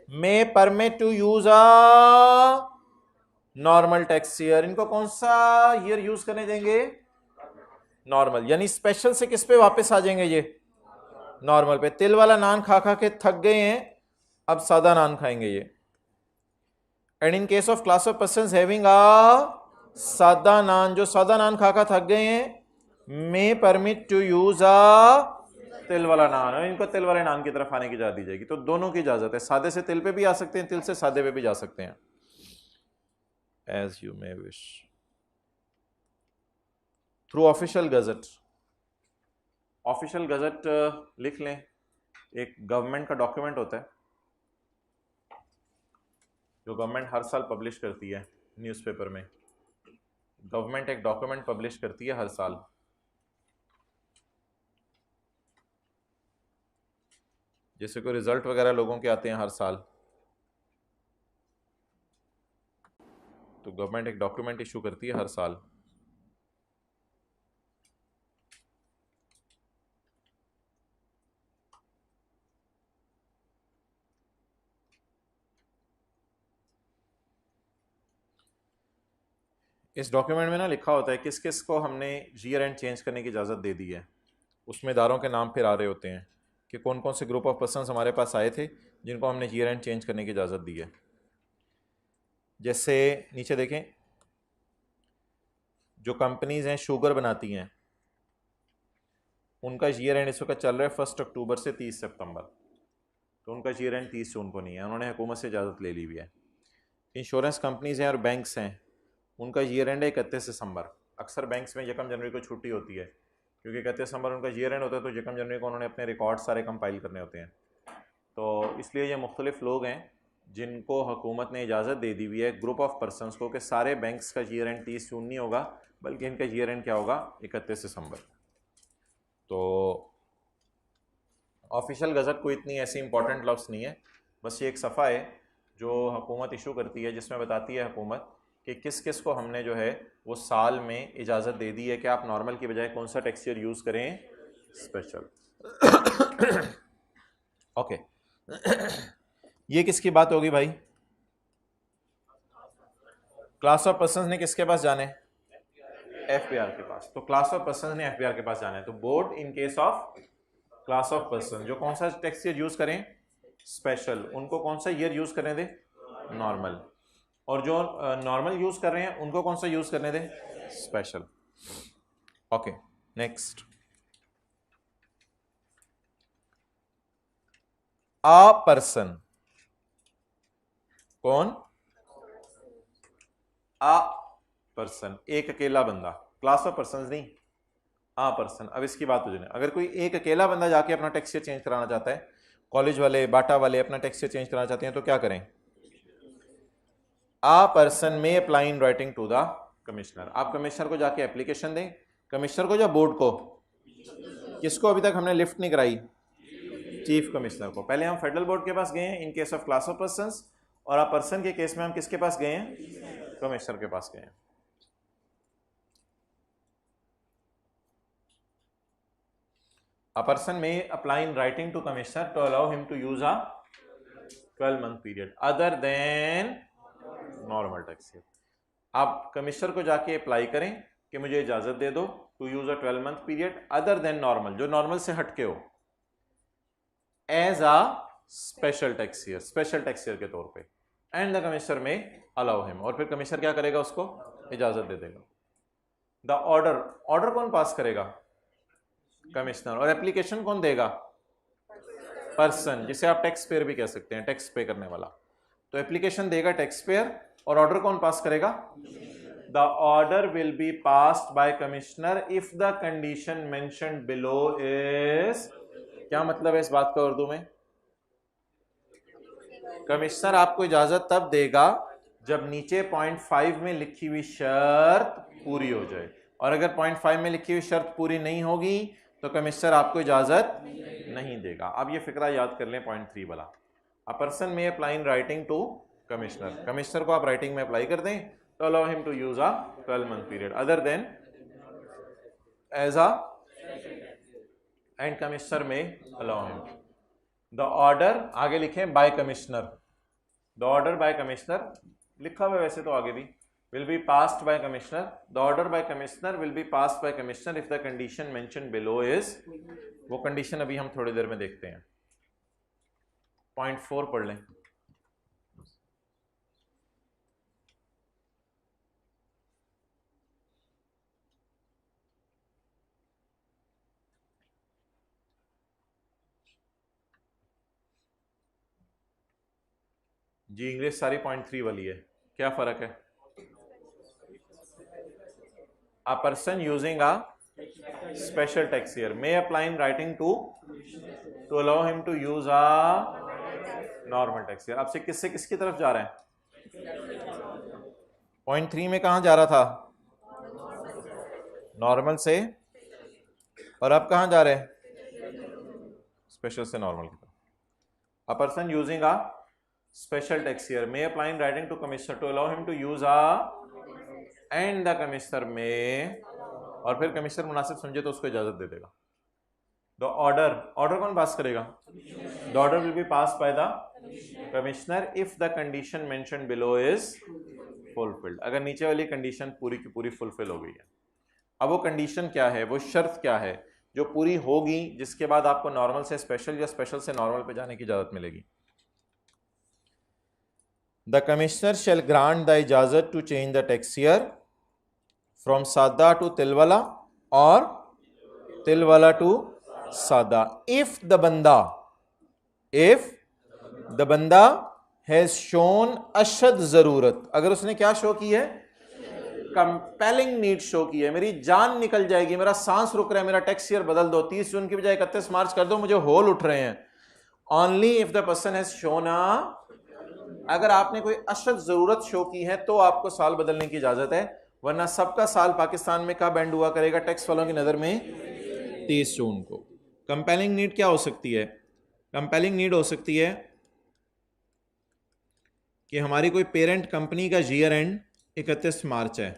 May permit to use a normal tax year. इनको कौन सा year use करने देंगे? नॉर्मल। यानी स्पेशल से किस पे वापस आ जाएंगे? ये नॉर्मल पे। तिल वाला नान खा खा के थक गए हैं, अब सादा नान खाएंगे ये। And in case of class of persons having अ सादा नान, जो सादा नान खा खा थक गए हैं, मे परमिट टू यूज अ तिल वाला नान, और इनको तिल वाले नान की तरफ आने की इजाजत दी जाएगी। तो दोनों की इजाजत है, सादे से तिल पे भी आ सकते हैं, तिल से सादे पे भी जा सकते हैं, as you may wish, through official gazette. Official gazette लिख लें, एक गवर्नमेंट का डॉक्यूमेंट होता है जो गवर्नमेंट हर साल पब्लिश करती है न्यूज़पेपर में। गवर्नमेंट एक डॉक्यूमेंट पब्लिश करती है हर साल, जैसे कोई रिजल्ट वगैरह लोगों के आते हैं हर साल, तो गवर्नमेंट एक डॉक्यूमेंट इशू करती है हर साल। इस डॉक्यूमेंट में ना लिखा होता है किस किस को हमने ईयर एंड चेंज करने की इजाज़त दे दी है, उसमें इदारों के नाम फिर आ रहे होते हैं कि कौन कौन से ग्रुप ऑफ पर्सनस हमारे पास आए थे जिनको हमने ईयर एंड चेंज करने की इजाज़त दी है। जैसे नीचे देखें, जो कंपनीज हैं शुगर बनाती हैं, उनका ईयर एंड इस वक्त चल रहा है 1 अक्टूबर से 30 सितंबर, तो उनका ईयर एंड 30 से उनको नहीं है, उन्होंने हुकूमत से इजाज़त ले ली हुई है। इंश्योरेंस कंपनीज हैं और बैंक्स हैं, उनका ईयर एंड है 31 दिसंबर। अक्सर बैंक्स में 1 जनवरी को छुट्टी होती है क्योंकि 31 दिसंबर उनका ईयर एंड होता है, तो 1 जनवरी को उन्होंने अपने रिकॉर्ड सारे कंपाइल करने होते हैं। तो इसलिए ये मुख्तलिफ लोग हैं जिनको हुकूमत ने इजाज़त दे दी हुई है, ग्रुप ऑफ पर्सनस को, कि सारे बैंक्स का ईयर एंड 30 जून नहीं होगा बल्कि इनका ईयर एंड क्या होगा 31 दिसंबर। तो ऑफिशियल गज़ट कोई इतनी ऐसी इंपॉर्टेंट लफ्ज़ नहीं है, बस ये एक सफ़ा है जो हुकूमत इशू करती है जिसमें बताती है हुकूमत कि किस किस को हमने जो है वो साल में इजाज़त दे दी है कि आप नॉर्मल की बजाय कौन सा टैक्स ईयर यूज़ करें, स्पेशल। ओके ये किसकी बात होगी भाई? क्लास ऑफ पर्संस ने किसके पास जाने? एफबीआर के पास। तो क्लास ऑफ पर्संस ने एफबीआर के पास जाना है, तो board in case of class of person जो कौन सा टैक्स ईयर यूज करें, स्पेशल, उनको कौन सा ईयर यूज करने दे, नॉर्मल, और जो नॉर्मल यूज कर रहे हैं उनको कौन सा यूज करने दे, special. Okay next, a person, कौन? आ पर्सन, एक अकेला बंदा, क्लास ऑफ पर्सन नहीं, आ पर्सन। अब इसकी बात हो जाए, अगर कोई एक अकेला बंदा जाके अपना टैक्स ईयर चेंज कराना चाहता है, कॉलेज वाले, बाटा वाले अपना टैक्स ईयर चेंज कराना चाहते हैं, तो क्या करें? A person may apply in writing to the commissioner. आप कमिश्नर को जाके एप्लीकेशन दें, कमिश्नर को या बोर्ड को? किसको अभी तक हमने लिफ्ट नहीं कराई? चीफ कमिश्नर को। पहले हम फेडरल बोर्ड के पास गए हैं इन case of class of persons, और आ पर्सन के केस में हम किसके पास गए हैं? कमिश्नर के पास गए हैं। A person may apply in writing to commissioner to allow him to use a 12-month period other than normal tax year। आप कमिश्नर को जाके अप्लाई करें कि मुझे इजाजत दे दो टू यूज अ 12-month पीरियड अदर देन नॉर्मल, जो नॉर्मल से हटके हो, as a special tax year, special tax year के तौर पे, and the commissioner may allow him, और फिर कमिश्नर क्या करेगा, उसको इजाजत दे देगा। द ऑर्डर, ऑर्डर कौन पास करेगा? कमिश्नर। और एप्लीकेशन कौन देगा? पर्सन, जिसे आप टैक्स पेयर भी कह सकते हैं, टैक्स पे करने वाला। तो एप्लीकेशन देगा टैक्स पेयर, और ऑर्डर कौन पास करेगा? The order will be passed by commissioner if the condition mentioned below is, क्या मतलब है इस बात का उर्दू में? कमिश्नर आपको इजाजत तब देगा जब नीचे 0.5 में लिखी हुई शर्त पूरी हो जाए, और अगर 0.5 में लिखी हुई शर्त पूरी नहीं होगी तो कमिश्नर आपको इजाजत नहीं देगा। अब ये फिक्रा याद कर लें 0.3 वाला। A person may apply in writing to commissioner, commissioner को आप राइटिंग में अप्लाई कर दें तो allow him to use a 12-month पीरियड other than as a, and commissioner may allow him. The order, आगे लिखें by commissioner, the order by commissioner लिखा हुआ है वैसे तो आगे भी, will be passed by commissioner, the order by commissioner will be passed by commissioner if the condition mentioned below is, वो कंडीशन अभी हम थोड़ी देर में देखते हैं। 0.4 पढ़ लें। जी इंग्लिश सारी 0.3 वाली है, क्या फर्क है? A person using a special tax year may apply in writing to allow him to use a normal tax year। आपसे किससे किसकी तरफ जा रहे हैं? 0.3 में कहां जा रहा था? नॉर्मल से, और अब कहां जा रहे हैं? स्पेशल से नॉर्मल की तरफ। A person using a special tax year may apply in writing to commissioner to allow him to use a, and the commissioner में, और फिर कमिश्नर मुनासिब समझे तो उसको इजाजत दे देगा। द ऑर्डर, ऑर्डर कौन पास करेगा? The order will be pass by the commissioner if the condition mentioned below is fulfilled. अगर नीचे वाली कंडीशन पूरी की पूरी फुलफिल हो गई है, अब वो कंडीशन क्या है, वो शर्त क्या है जो पूरी होगी जिसके बाद आपको नॉर्मल से स्पेशल या स्पेशल से नॉर्मल पे जाने की इजाजत मिलेगी। The commissioner shall grant the इजाजत to change the tax year from सादा टू तिलवाला और तिलवाला टू सादा इफ द बंदा हैज शोन अशद जरूरत, अगर उसने क्या शो की है, कंपेलिंग नीड शो की है, मेरी जान निकल जाएगी, मेरा सांस रुक रहा है, मेरा टैक्स ईयर बदल दो, 30 जून की बजाय 31 मार्च कर दो, मुझे होल उठ रहे हैं। Only if the person has shown अगर आपने कोई अशद जरूरत शो की है तो आपको साल बदलने की इजाजत है, वरना सबका साल पाकिस्तान में कब एंड हुआ करेगा टैक्स वालों की नजर में, 30 जून को। कंपेलिंग नीड क्या हो सकती है, कंपेलिंग नीड हो सकती है कि हमारी कोई पेरेंट कंपनी का ईयर एंड 31 मार्च है।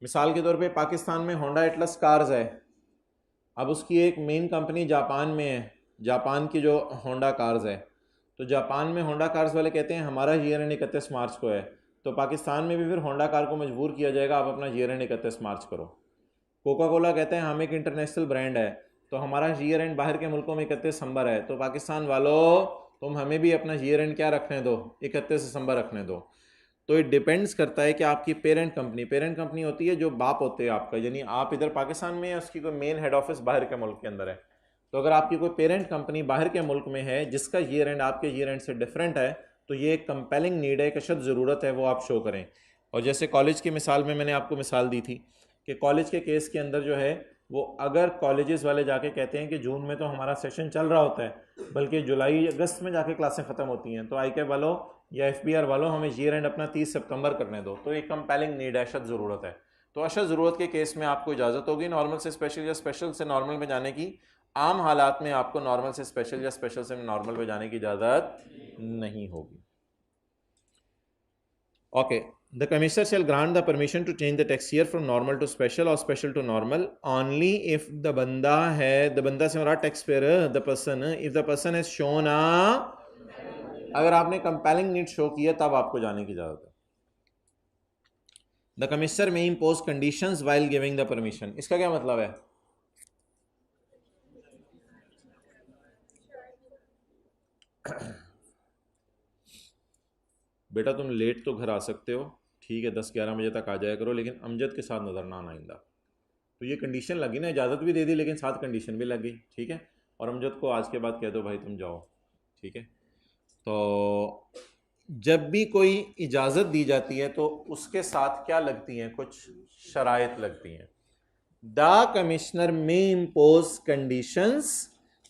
मिसाल के तौर पे पाकिस्तान में होंडा एटलस कार्स है, अब उसकी एक मेन कंपनी जापान में है, जापान की जो होंडा कार्स है, तो जापान में होंडा कार्स वाले कहते हैं हमारा ईयर एंड 31 मार्च को है, तो पाकिस्तान में भी फिर होंडा कार को मजबूर किया जाएगा आप अपना ईयर एंड 31 मार्च करो। कोका कोला कहते हैं हम एक इंटरनेशनल ब्रांड है, तो हमारा ईयर एंड बाहर के मुल्कों में 31 दिसंबर है, तो पाकिस्तान वालों तुम हमें भी अपना ईयर एंड क्या रखने दो, 31 दिसंबर रखने दो। तो इट डिपेंड्स करता है कि आपकी पेरेंट कंपनी होती है जो बाप होते हैं आपका, यानी आप इधर पाकिस्तान में है, उसकी कोई मेन हेड ऑफिस बाहर के मुल्क के अंदर है, तो अगर आपकी कोई पेरेंट कंपनी बाहर के मुल्क में है जिसका ईयर एंड आपके ईयर एंड से डिफरेंट है, तो ये एक कंपेलिंग नीड है, एक अशद ज़रूरत है, वो आप शो करें। और जैसे कॉलेज की मिसाल में मैंने आपको मिसाल दी थी कि कॉलेज के केस के अंदर जो है वो अगर कॉलेजेस वाले जाके कहते हैं कि जून में तो हमारा सेशन चल रहा होता है बल्कि जुलाई अगस्त में जाके क्लासें ख़त्म होती हैं, तो ICAP वालों या FBR वालों हमें ईयर एंड अपना 30 सितंबर करने दो, तो एक कंपेलिंग नीड है, अशद ज़रूरत है। तो अशद ज़रूरत के केस में आपको इजाज़त होगी नॉर्मल से स्पेशल या स्पेशल से नॉर्मल में जाने की। आम हालात में आपको नॉर्मल से स्पेशल या स्पेशल से नॉर्मल पे जाने की इजाज़त नहीं होगी। Okay, the commissioner shall grant the permission to change the tax year from normal to special और special to normal only if the बंदा है, द बंदा से हमारा tax payer the person, if the person has shown अगर आपने compelling need show की है तब आपको जाने की इजाजत है। The commissioner may impose conditions while giving the permission, इसका क्या मतलब है, बेटा तुम लेट तो घर आ सकते हो, ठीक है 10-11 बजे तक आ जाया करो, लेकिन अमजद के साथ नजर ना आना आइंदा। तो ये कंडीशन लगी ना, इजाज़त भी दे दी लेकिन साथ कंडीशन भी लग गई, ठीक है। और अमजद को आज के बाद कह दो भाई तुम जाओ, ठीक है। तो जब भी कोई इजाज़त दी जाती है तो उसके साथ क्या लगती हैं, कुछ शराइत लगती हैं। The commissioner may impose conditions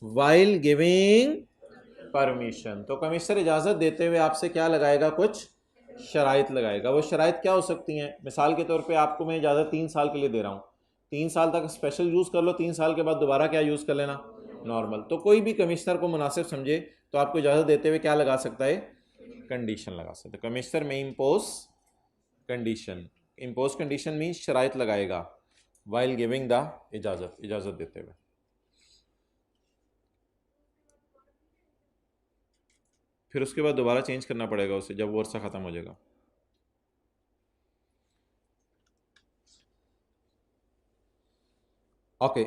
while giving permission, तो कमिश्नर इजाज़त देते हुए आपसे क्या लगाएगा, कुछ शराइत लगाएगा। वो शराइत क्या हो सकती हैं, मिसाल के तौर पे आपको मैं इजाज़त 3 साल के लिए दे रहा हूँ, 3 साल तक स्पेशल यूज़ कर लो, 3 साल के बाद दोबारा क्या यूज़ कर लेना, नॉर्मल। तो कोई भी कमिश्नर को मुनासिब समझे तो आपको इजाज़त देते हुए क्या लगा सकता है, कंडीशन लगा सकता है। Commissioner may impose condition, impose condition mean शराइत लगाएगा, वाइल गिविंग द इजाज़त देते हुए। फिर उसके बाद दोबारा चेंज करना पड़ेगा उसे जब वो अर्सा ख़त्म हो जाएगा। ओके,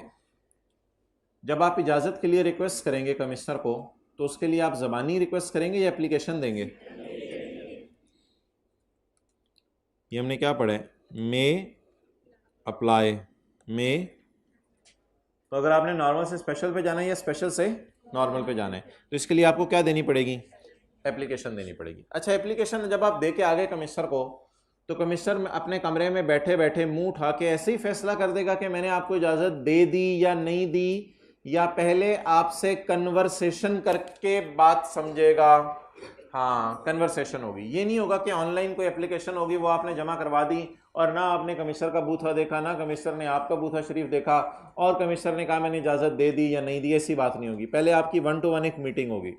जब आप इजाज़त के लिए रिक्वेस्ट करेंगे कमिश्नर को तो उसके लिए आप ज़बानी रिक्वेस्ट करेंगे या एप्लीकेशन देंगे, ये हमने क्या पढ़ा है, मे अप्लाई मे। तो अगर आपने नॉर्मल से स्पेशल पे जाना है या स्पेशल से नॉर्मल पे जाना है तो इसके लिए आपको क्या देनी पड़ेगी, एप्लीकेशन देनी पड़ेगी। अच्छा, एप्लीकेशन जब आप दे के आ गए कमिश्नर को तो कमिश्नर अपने कमरे में बैठे बैठे मुंह उठा के ऐसे ही फैसला कर देगा कि मैंने आपको इजाज़त दे दी या नहीं दी, या पहले आपसे कन्वर्सेशन करके बात समझेगा। हाँ, कन्वर्सेशन होगी, ये नहीं होगा कि ऑनलाइन कोई एप्लीकेशन होगी वो आपने जमा करवा दी और ना आपने कमिश्नर का बूथा देखा ना कमिश्नर ने आपका बूथा शरीफ देखा और कमिश्नर ने कहा मैंने इजाज़त दे दी या नहीं दी, ऐसी बात नहीं होगी। पहले आपकी 1 to 1 एक मीटिंग होगी।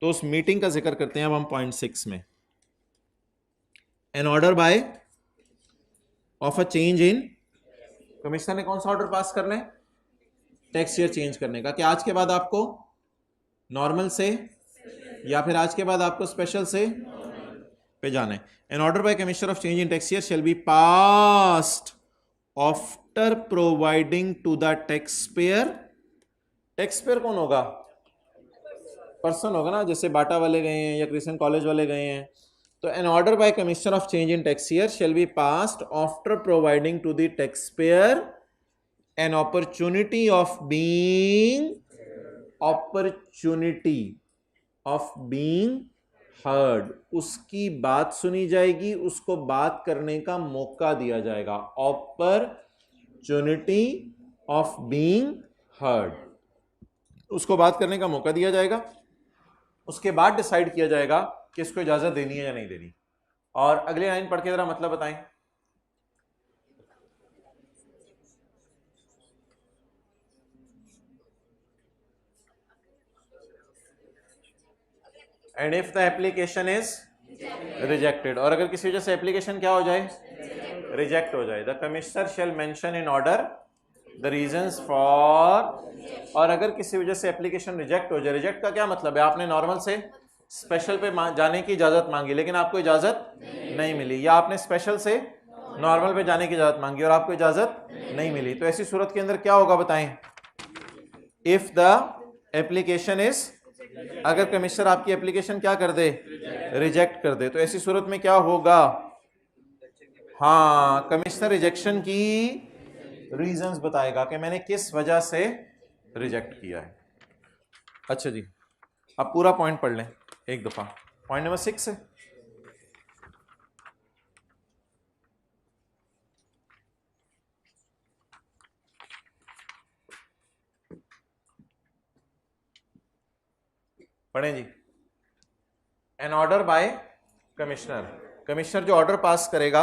तो उस मीटिंग का जिक्र करते हैं अब हम पॉइंट 6 में, an order by of a change in, commissioner ने कौन सा ऑर्डर पास करना है, टैक्स ईयर चेंज करने का, कि आज के बाद आपको नॉर्मल से या फिर आज के बाद आपको स्पेशल से, पे जाना है। An order by commissioner of change in tax year shall be passed after providing to the tax payer. Tax payer कौन होगा? पर्सन होगा ना, जैसे बाटा वाले गए हैं या क्रिश्चियन कॉलेज वाले गए हैं। तो an order by commissioner of change in tax year shall be passed after providing to the tax payer an opportunity of being heard. उसकी बात सुनी जाएगी, उसको बात करने का मौका दिया जाएगा। अपॉर्चुनिटी ऑफ बीइंग हर्ड, उसको बात करने का मौका दिया जाएगा। उसके बाद डिसाइड किया जाएगा कि इसको इजाजत देनी है या नहीं देनी। और अगली लाइन पढ़ के जरा मतलब बताएं। And if the application is rejected, और अगर किसी वजह से एप्लीकेशन क्या हो जाए? रिजेक्ट हो जाए। The commissioner shall mention in order the reasons for, और अगर किसी वजह से एप्लीकेशन रिजेक्ट हो जाए, रिजेक्ट का क्या मतलब है? आपने नॉर्मल से स्पेशल पे जाने की इजाजत मांगी लेकिन आपको इजाजत नहीं मिली, या आपने स्पेशल से नॉर्मल पे जाने की इजाजत मांगी और आपको इजाजत नहीं मिली, तो ऐसी सूरत के अंदर क्या होगा बताएं? इफ द एप्लीकेशन इज, अगर कमिश्नर आपकी एप्लीकेशन क्या कर दे? रिजेक्ट कर दे, तो ऐसी सूरत में क्या होगा? हाँ, कमिश्नर रिजेक्शन की रीजंस बताएगा कि मैंने किस वजह से रिजेक्ट किया है। अच्छा जी, अब पूरा पॉइंट पढ़ लें एक दफा। पॉइंट नंबर 6 है, पढ़ें जी। An order by commissioner, commissioner जो ऑर्डर पास करेगा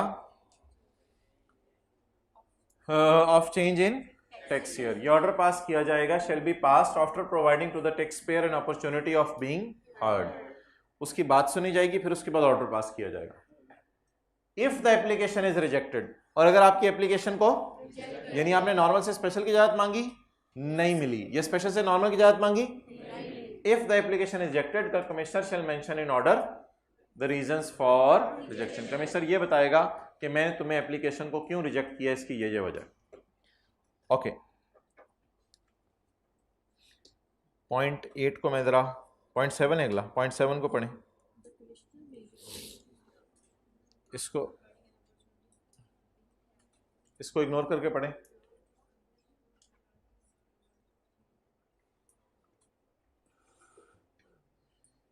of change in tax year, ये ऑर्डर पास किया जाएगा, shall be passed after providing to the tax payer an opportunity of being heard. उसकी बात सुनी जाएगी, फिर उसके बाद ऑर्डर पास किया जाएगा। If the application is rejected, और अगर आपकी एप्लीकेशन को, यानी आपने नॉर्मल से स्पेशल की इजाजत मांगी, नहीं मिली, ये स्पेशल से नॉर्मल की इजाजत मांगी, if the application is rejected, the commissioner shall mention in order the reasons for rejection. Commissioner ये बताएगा कि मैंने तुम्हें एप्लीकेशन को क्यों रिजेक्ट किया, इसकी ये वजह। ओके, पॉइंट 8 को मैं जरा, पॉइंट 7 है अगला, पॉइंट 7 को पढ़ें। इसको इग्नोर करके पढ़ें।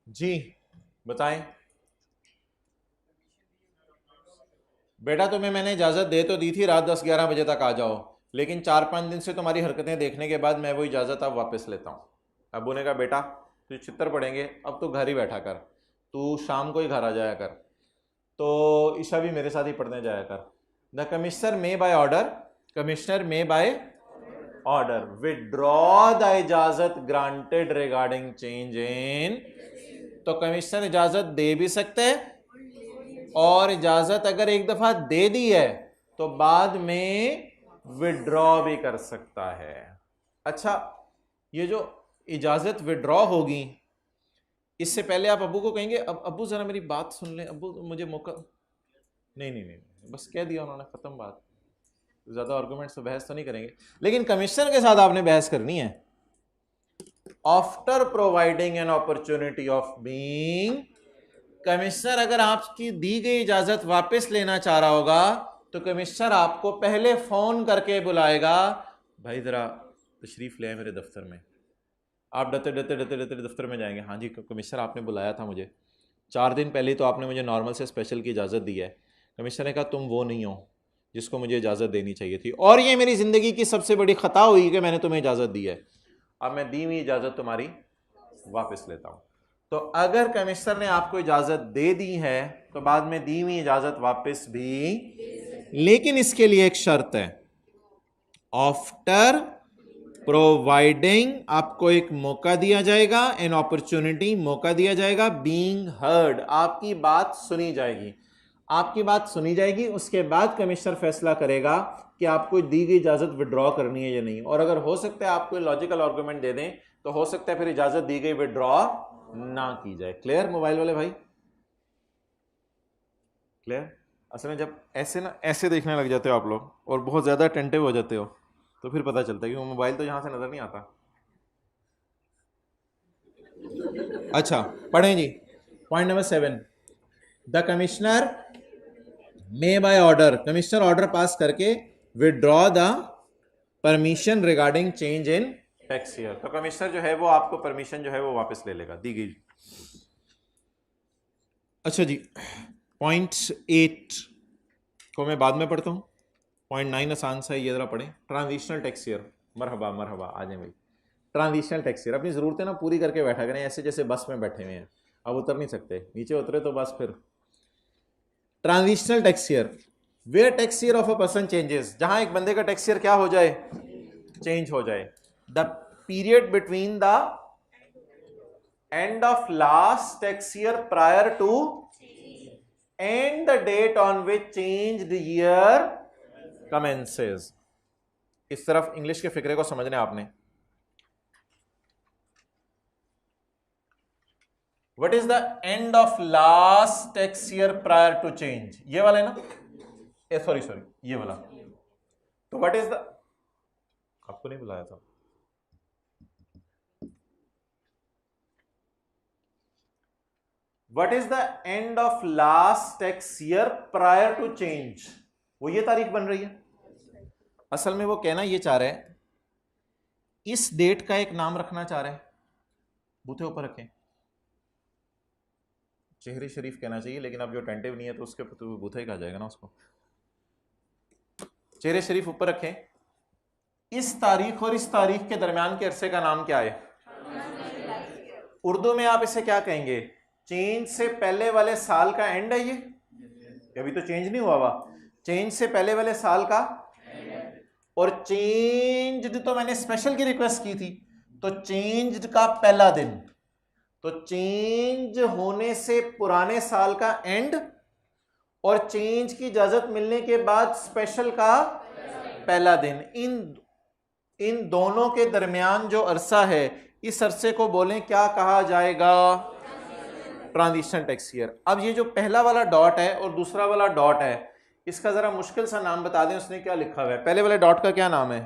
जी बताएं। बेटा तुम्हें मैंने इजाज़त दे तो दी थी रात 10-11 बजे तक आ जाओ, लेकिन 4-5 दिन से तुम्हारी हरकतें देखने के बाद मैं वो इजाज़त अब वापस लेता हूँ। अबू ने कहा बेटा तुझे चित्तर पड़ेंगे, अब तू घर ही बैठा कर, तू शाम को ही घर आ जाया कर, तो ईशा भी मेरे साथ ही पढ़ने जाया कर। The commissioner may by order, commissioner may by order withdraw the इजाज़त ग्रांटेड रिगार्डिंग चेंज इन, तो कमिश्नर इजाज़त दे भी सकते हैं, और इजाजत अगर एक दफा दे दी है तो बाद में विड्रॉ भी कर सकता है। अच्छा, ये जो इजाजत विड्रॉ होगी, इससे पहले आप अब्बू को कहेंगे अब अब्बू जरा मेरी बात सुन लें, अब्बू मुझे मौका, नहीं, बस कह दिया उन्होंने, खत्म बात, ज्यादा आर्गुमेंट से बहस तो नहीं करेंगे। लेकिन कमिश्नर के साथ आपने बहस करनी है। After providing N opportunity of being, commissioner अगर आपकी दी गई इजाजत वापस लेना चाह रहा होगा तो कमिश्नर आपको पहले फोन करके बुलाएगा, भाई जरा तशरीफ ले मेरे दफ्तर में। आप डरते दफ्तर में जाएंगे, हाँ जी कमिश्नर आपने बुलाया था मुझे, 4 दिन पहले तो आपने मुझे नॉर्मल से स्पेशल की इजाज़त दी है। कमिश्नर ने कहा तुम वो नहीं हो जिसको मुझे इजाज़त देनी चाहिए थी, और ये मेरी ज़िंदगी की सबसे बड़ी ख़ता हुई कि मैंने तुम्हें इजाज़त दी है, अब मैं दी हुई इजाज़त तुम्हारी वापस लेता हूँ। तो अगर कमिश्नर ने आपको इजाज़त दे दी है तो बाद में दी हुई इजाज़त वापस भी, लेकिन इसके लिए एक शर्त है, आफ्टर प्रोवाइडिंग, आपको एक मौका दिया जाएगा, एन अपॉर्चुनिटी, मौका दिया जाएगा, बीइंग हर्ड, आपकी बात सुनी जाएगी, आपकी बात सुनी जाएगी, उसके बाद कमिश्नर फैसला करेगा कि आपको दी गई इजाज़त विड्रॉ करनी है या नहीं। और अगर हो सकता है आपको लॉजिकल आर्गुमेंट दे दें तो हो सकता है फिर इजाज़त दी गई विड्रॉ ना की जाए। क्लियर मोबाइल वाले भाई? क्लियर? असल में जब ऐसे ना ऐसे देखने लग जाते हो आप लोग और बहुत ज़्यादा अटेंटिव हो जाते हो तो फिर पता चलता है कि वो मोबाइल तो यहाँ से नज़र नहीं आता। अच्छा पढ़ें जी, point number 7, the commissioner may by order, commissioner order pass करके withdraw the permission regarding change in tax year. तो कमिश्नर जो है वो आपको परमिशन जो है वो वापस ले लेगा, दी गई। अच्छा जी, पॉइंट 8 को मैं बाद में पढ़ता हूँ, पॉइंट 9 आसान सा है, ये जरा पढ़ें। ट्रांजिशनल टैक्स ईयर, मरहबा मरहबा, आ जाए भाई। ट्रांजिशनल टैक्स ईयर अपनी ज़रूरतें ना पूरी करके बैठा करें, ऐसे जैसे बस में बैठे हुए हैं, अब उतर नहीं सकते, नीचे उतरे तो बस फिर। Transitional tax year, where tax year of a person changes, जहां एक बंदे का टैक्स ईयर क्या हो जाए, चेंज हो जाए। The period between the end of last tax year prior to end the date on which change the year commences. इस तरफ इंग्लिश के फिक्रे को समझने आपने। What is the end of last tax year prior to change? ये वाला है ना, सॉरी ये वाला। तो what is the, आपको नहीं बुलाया था। What is the end of last tax year prior to change? वो ये तारीख बन रही है। असल में वो कहना ये चाह रहे हैं, इस डेट का एक नाम रखना चाह रहे हैं, बूथे ऊपर रखें, चेहरे शरीफ कहना चाहिए, लेकिन अब जो अटेंटिव नहीं है तो उसके तो बूथा ही कहा जाएगा ना उसको। चेहरे शरीफ ऊपर रखें, इस तारीख और इस तारीख के दरमियान के अरसे का नाम क्या है? उर्दू में आप इसे क्या कहेंगे? चेंज से पहले वाले साल का एंड है ये, अभी तो चेंज नहीं हुआ हुआ, चेंज से पहले वाले साल का। और चेंज्ड तो मैंने स्पेशल की रिक्वेस्ट की थी, तो चेंज्ड का पहला दिन, तो चेंज होने से पुराने साल का एंड और चेंज की इजाजत मिलने के बाद स्पेशल का पहला दिन, इन दोनों के दरमियान जो अरसा है, इस अरसे को बोलें क्या कहा जाएगा? Transitional tax year. अब ये जो पहला वाला डॉट है और दूसरा वाला डॉट है, इसका जरा मुश्किल सा नाम बता दें, उसने क्या लिखा हुआ है? पहले वाले डॉट का क्या नाम है?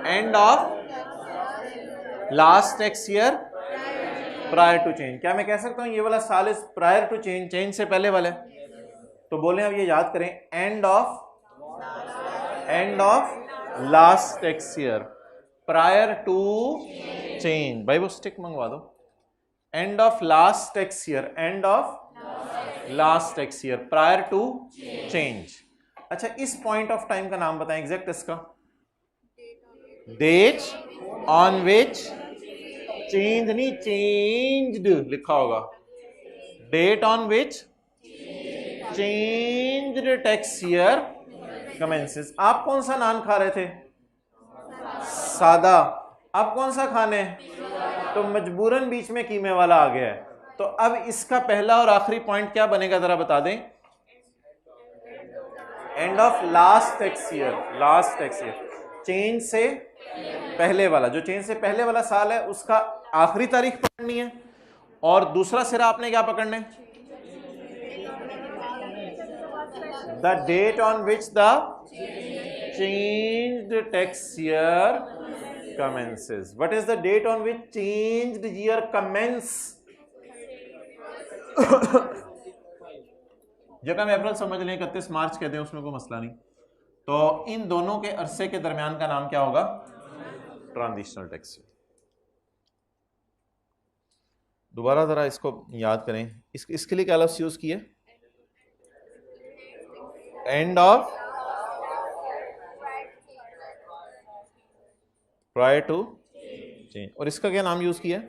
End of last tax year prior to change. क्या मैं कह सकता हूं ये वाला साल is prior to change, change से पहले वाला? तो बोले अब ये याद करें, end of last tax year prior to change. भाई वो स्टिक मंगवा दो। End of last tax year, end of last tax year prior to change. अच्छा, इस पॉइंट ऑफ टाइम का नाम बताएं एग्जैक्ट इसका। डेट ऑन विच चेंज, नहीं चेंज्ड लिखा होगा, date on which changed tax year commences. आप कौन सा नान खा रहे थे? सादा। अब कौन सा खाने? तो मजबूरन बीच में कीमे वाला आ गया है। तो अब इसका पहला और आखिरी पॉइंट क्या बनेगा जरा बता दें। And of last tax year, last tax year, change से पहले वाला, जो चेंज से पहले वाला साल है उसका आखिरी तारीख पकड़नी है, और दूसरा सिरा आपने क्या पकड़ना है? The date on which the changed tax year commences. What is the date on which changed year commence? जब हम अप्रैल समझ लें, 31 मार्च कहते हैं, उसमें कोई मसला नहीं। तो इन दोनों के अरसे के दरमियान का नाम क्या होगा? Transitional tax. दोबारा जरा इसको याद करें, इसके लिए क्या लफ्ज़ यूज किए? End of prior to change, और इसका क्या नाम यूज किया?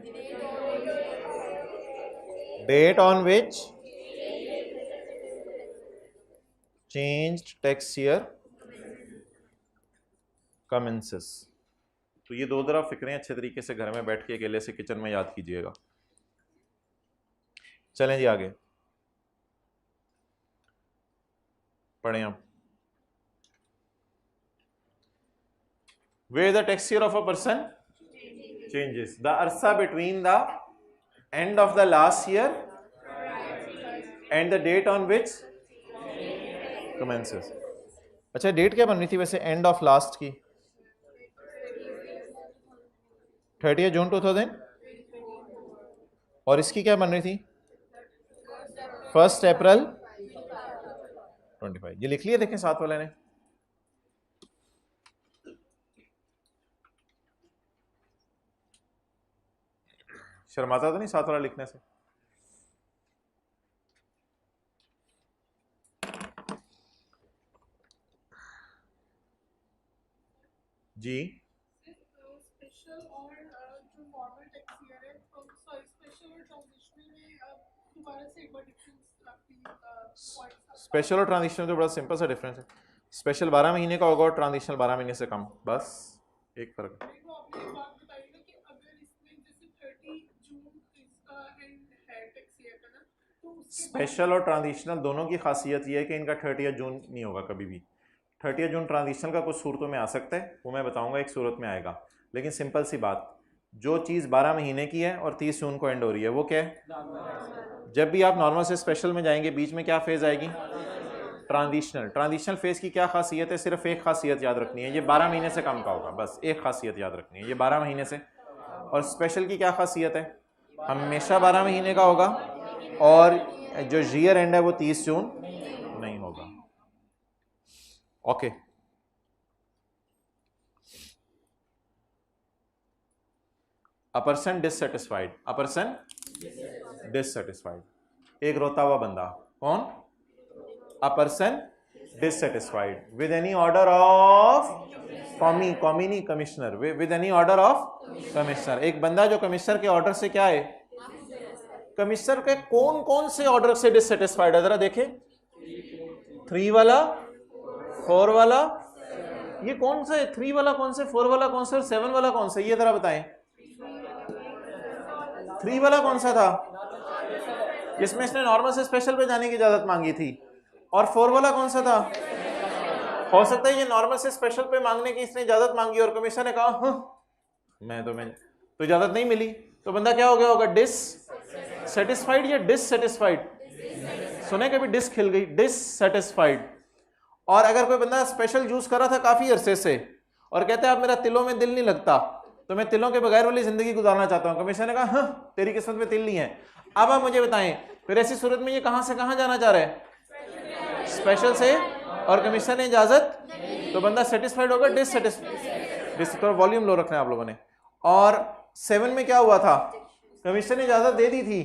Date on which changed tax year commences. तो ये दो तरफ फिक्रें अच्छे तरीके से घर में बैठ के अकेले से किचन में याद कीजिएगा। चलें जी आगे पढ़ें आप। Where the tax year of a person changes, the arsa between the end of the last year and the date on which commences. अच्छा डेट क्या बन रही थी वैसे एंड ऑफ लास्ट की? 30 जून 2000। और इसकी क्या बन रही थी? 1 अप्रैल 25। ये लिख लिया देखें साथ वाले ने। शर्माता तो नहीं साथ वाला लिखने से? जी स्पेशल और ट्रांजिशनल तो बड़ा सिंपल सा डिफरेंस है। स्पेशल 12 महीने का होगा और ट्रांजिशनल 12 महीने से कम, बस एक फर्क है। स्पेशल और ट्रांजिशनल दोनों की खासियत यह है कि इनका 30 जून नहीं होगा कभी भी। 30 जून ट्रांजिशनल का कुछ सूरतों में आ सकता है, वो मैं बताऊंगा, एक सूरत में आएगा। लेकिन सिंपल सी बात, जो चीज़ 12 महीने की है और 30 जून को एंड हो रही है वो क्या है? जब भी आप नॉर्मल से स्पेशल में जाएंगे बीच में क्या फेज आएगी? ट्रांजिशनल। ट्रांजिशनल फेज की क्या खासियत है? सिर्फ एक खासियत याद रखनी है, ये 12 महीने से कम का होगा, बस एक खासियत याद रखनी है, ये 12 महीने से। और स्पेशल की क्या खासियत है? हमेशा 12 महीने का होगा और जो ईयर एंड है वो 30 जून नहीं होगा। Okay a person dissatisfied, a person dissatisfied, एक रोता हुआ बंदा। कौन? A person dissatisfied with any order of commie, commie नहीं commissioner, with any order of commissioner. एक बंदा जो कमिश्नर के ऑर्डर से क्या है? कमिश्नर के कौन कौन से ऑर्डर से डिससेटिस्फाइड है? जरा देखें, 3 वाला, 4 वाला, ये कौन सा है? 3 वाला कौन से, 4 वाला कौन सा और 7 वाला कौन सा? ये जरा बताएं। 3 वाला कौन सा था जिसमें इसने नॉर्मल से स्पेशल पे जाने की इजाजत मांगी थी? और 4 वाला कौन सा था? हो सकता है ये नॉर्मल से स्पेशल पे मांगने की इसने इजाजत मांगी और कमिश्नर ने कहा मैं तो इजाजत नहीं मिली, तो बंदा क्या हो गया होगा? डिससेटिस्फाइड या डिससेटिस्फाइड? सुने कभी डिस खिल गई? डिससेटिस्फाइड। और अगर कोई बंदा स्पेशल जूस कर रहा था काफी अरसे से और कहता है अब मेरा तिलों में दिल नहीं लगता, तो मैं तिलों के बगैर वाली जिंदगी गुजारना चाहता हूं, कमिश्नर ने कहा हाँ तेरी किस्मत में तिल नहीं है। अब आप मुझे बताएं फिर ऐसी सूरत में ये कहां से कहां जाना चाह रहा है? स्पेशल से, और कमिश्नर ने इजाजत, तो बंदा सेटिस्फाइड होगा डिससेटिस्फाइड। तो वॉल्यूम लो रखना है आप लोगों ने। और 7 में क्या हुआ था? कमिश्नर ने इजाजत दे दी थी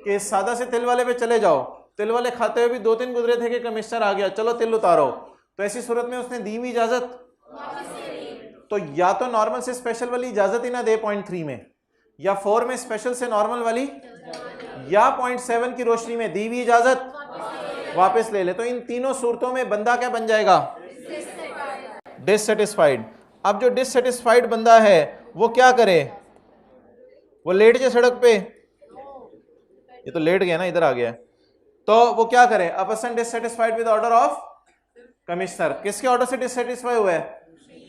कि सादा से तिल वाले पे चले जाओ, तिल वाले खाते हुए भी 2-3 गुजरे थे कि कमिश्नर आ गया चलो तिल उतारो, तो ऐसी सूरत में उसने दी हुई इजाजत, तो या तो नॉर्मल से स्पेशल वाली इजाजत ही ना दे पॉइंट 3 में, या 4 में स्पेशल से नॉर्मल वाली, या पॉइंट 7 की रोशनी में दी हुई इजाजत वापस ले ले। तो इन तीनों सूरतों में बंदा क्या बन जाएगा? डिससेटिस्फाइड। अब जो डिससेटिस्फाइड बंदा है वो क्या करे? वो लेट जाए सड़क पे, ये तो लेट गया ना, इधर आ गया, तो वो क्या करे? अ person dissatisfied with order of commissioner. किसके ऑर्डर से डिससेटिस्फाई हुआ है?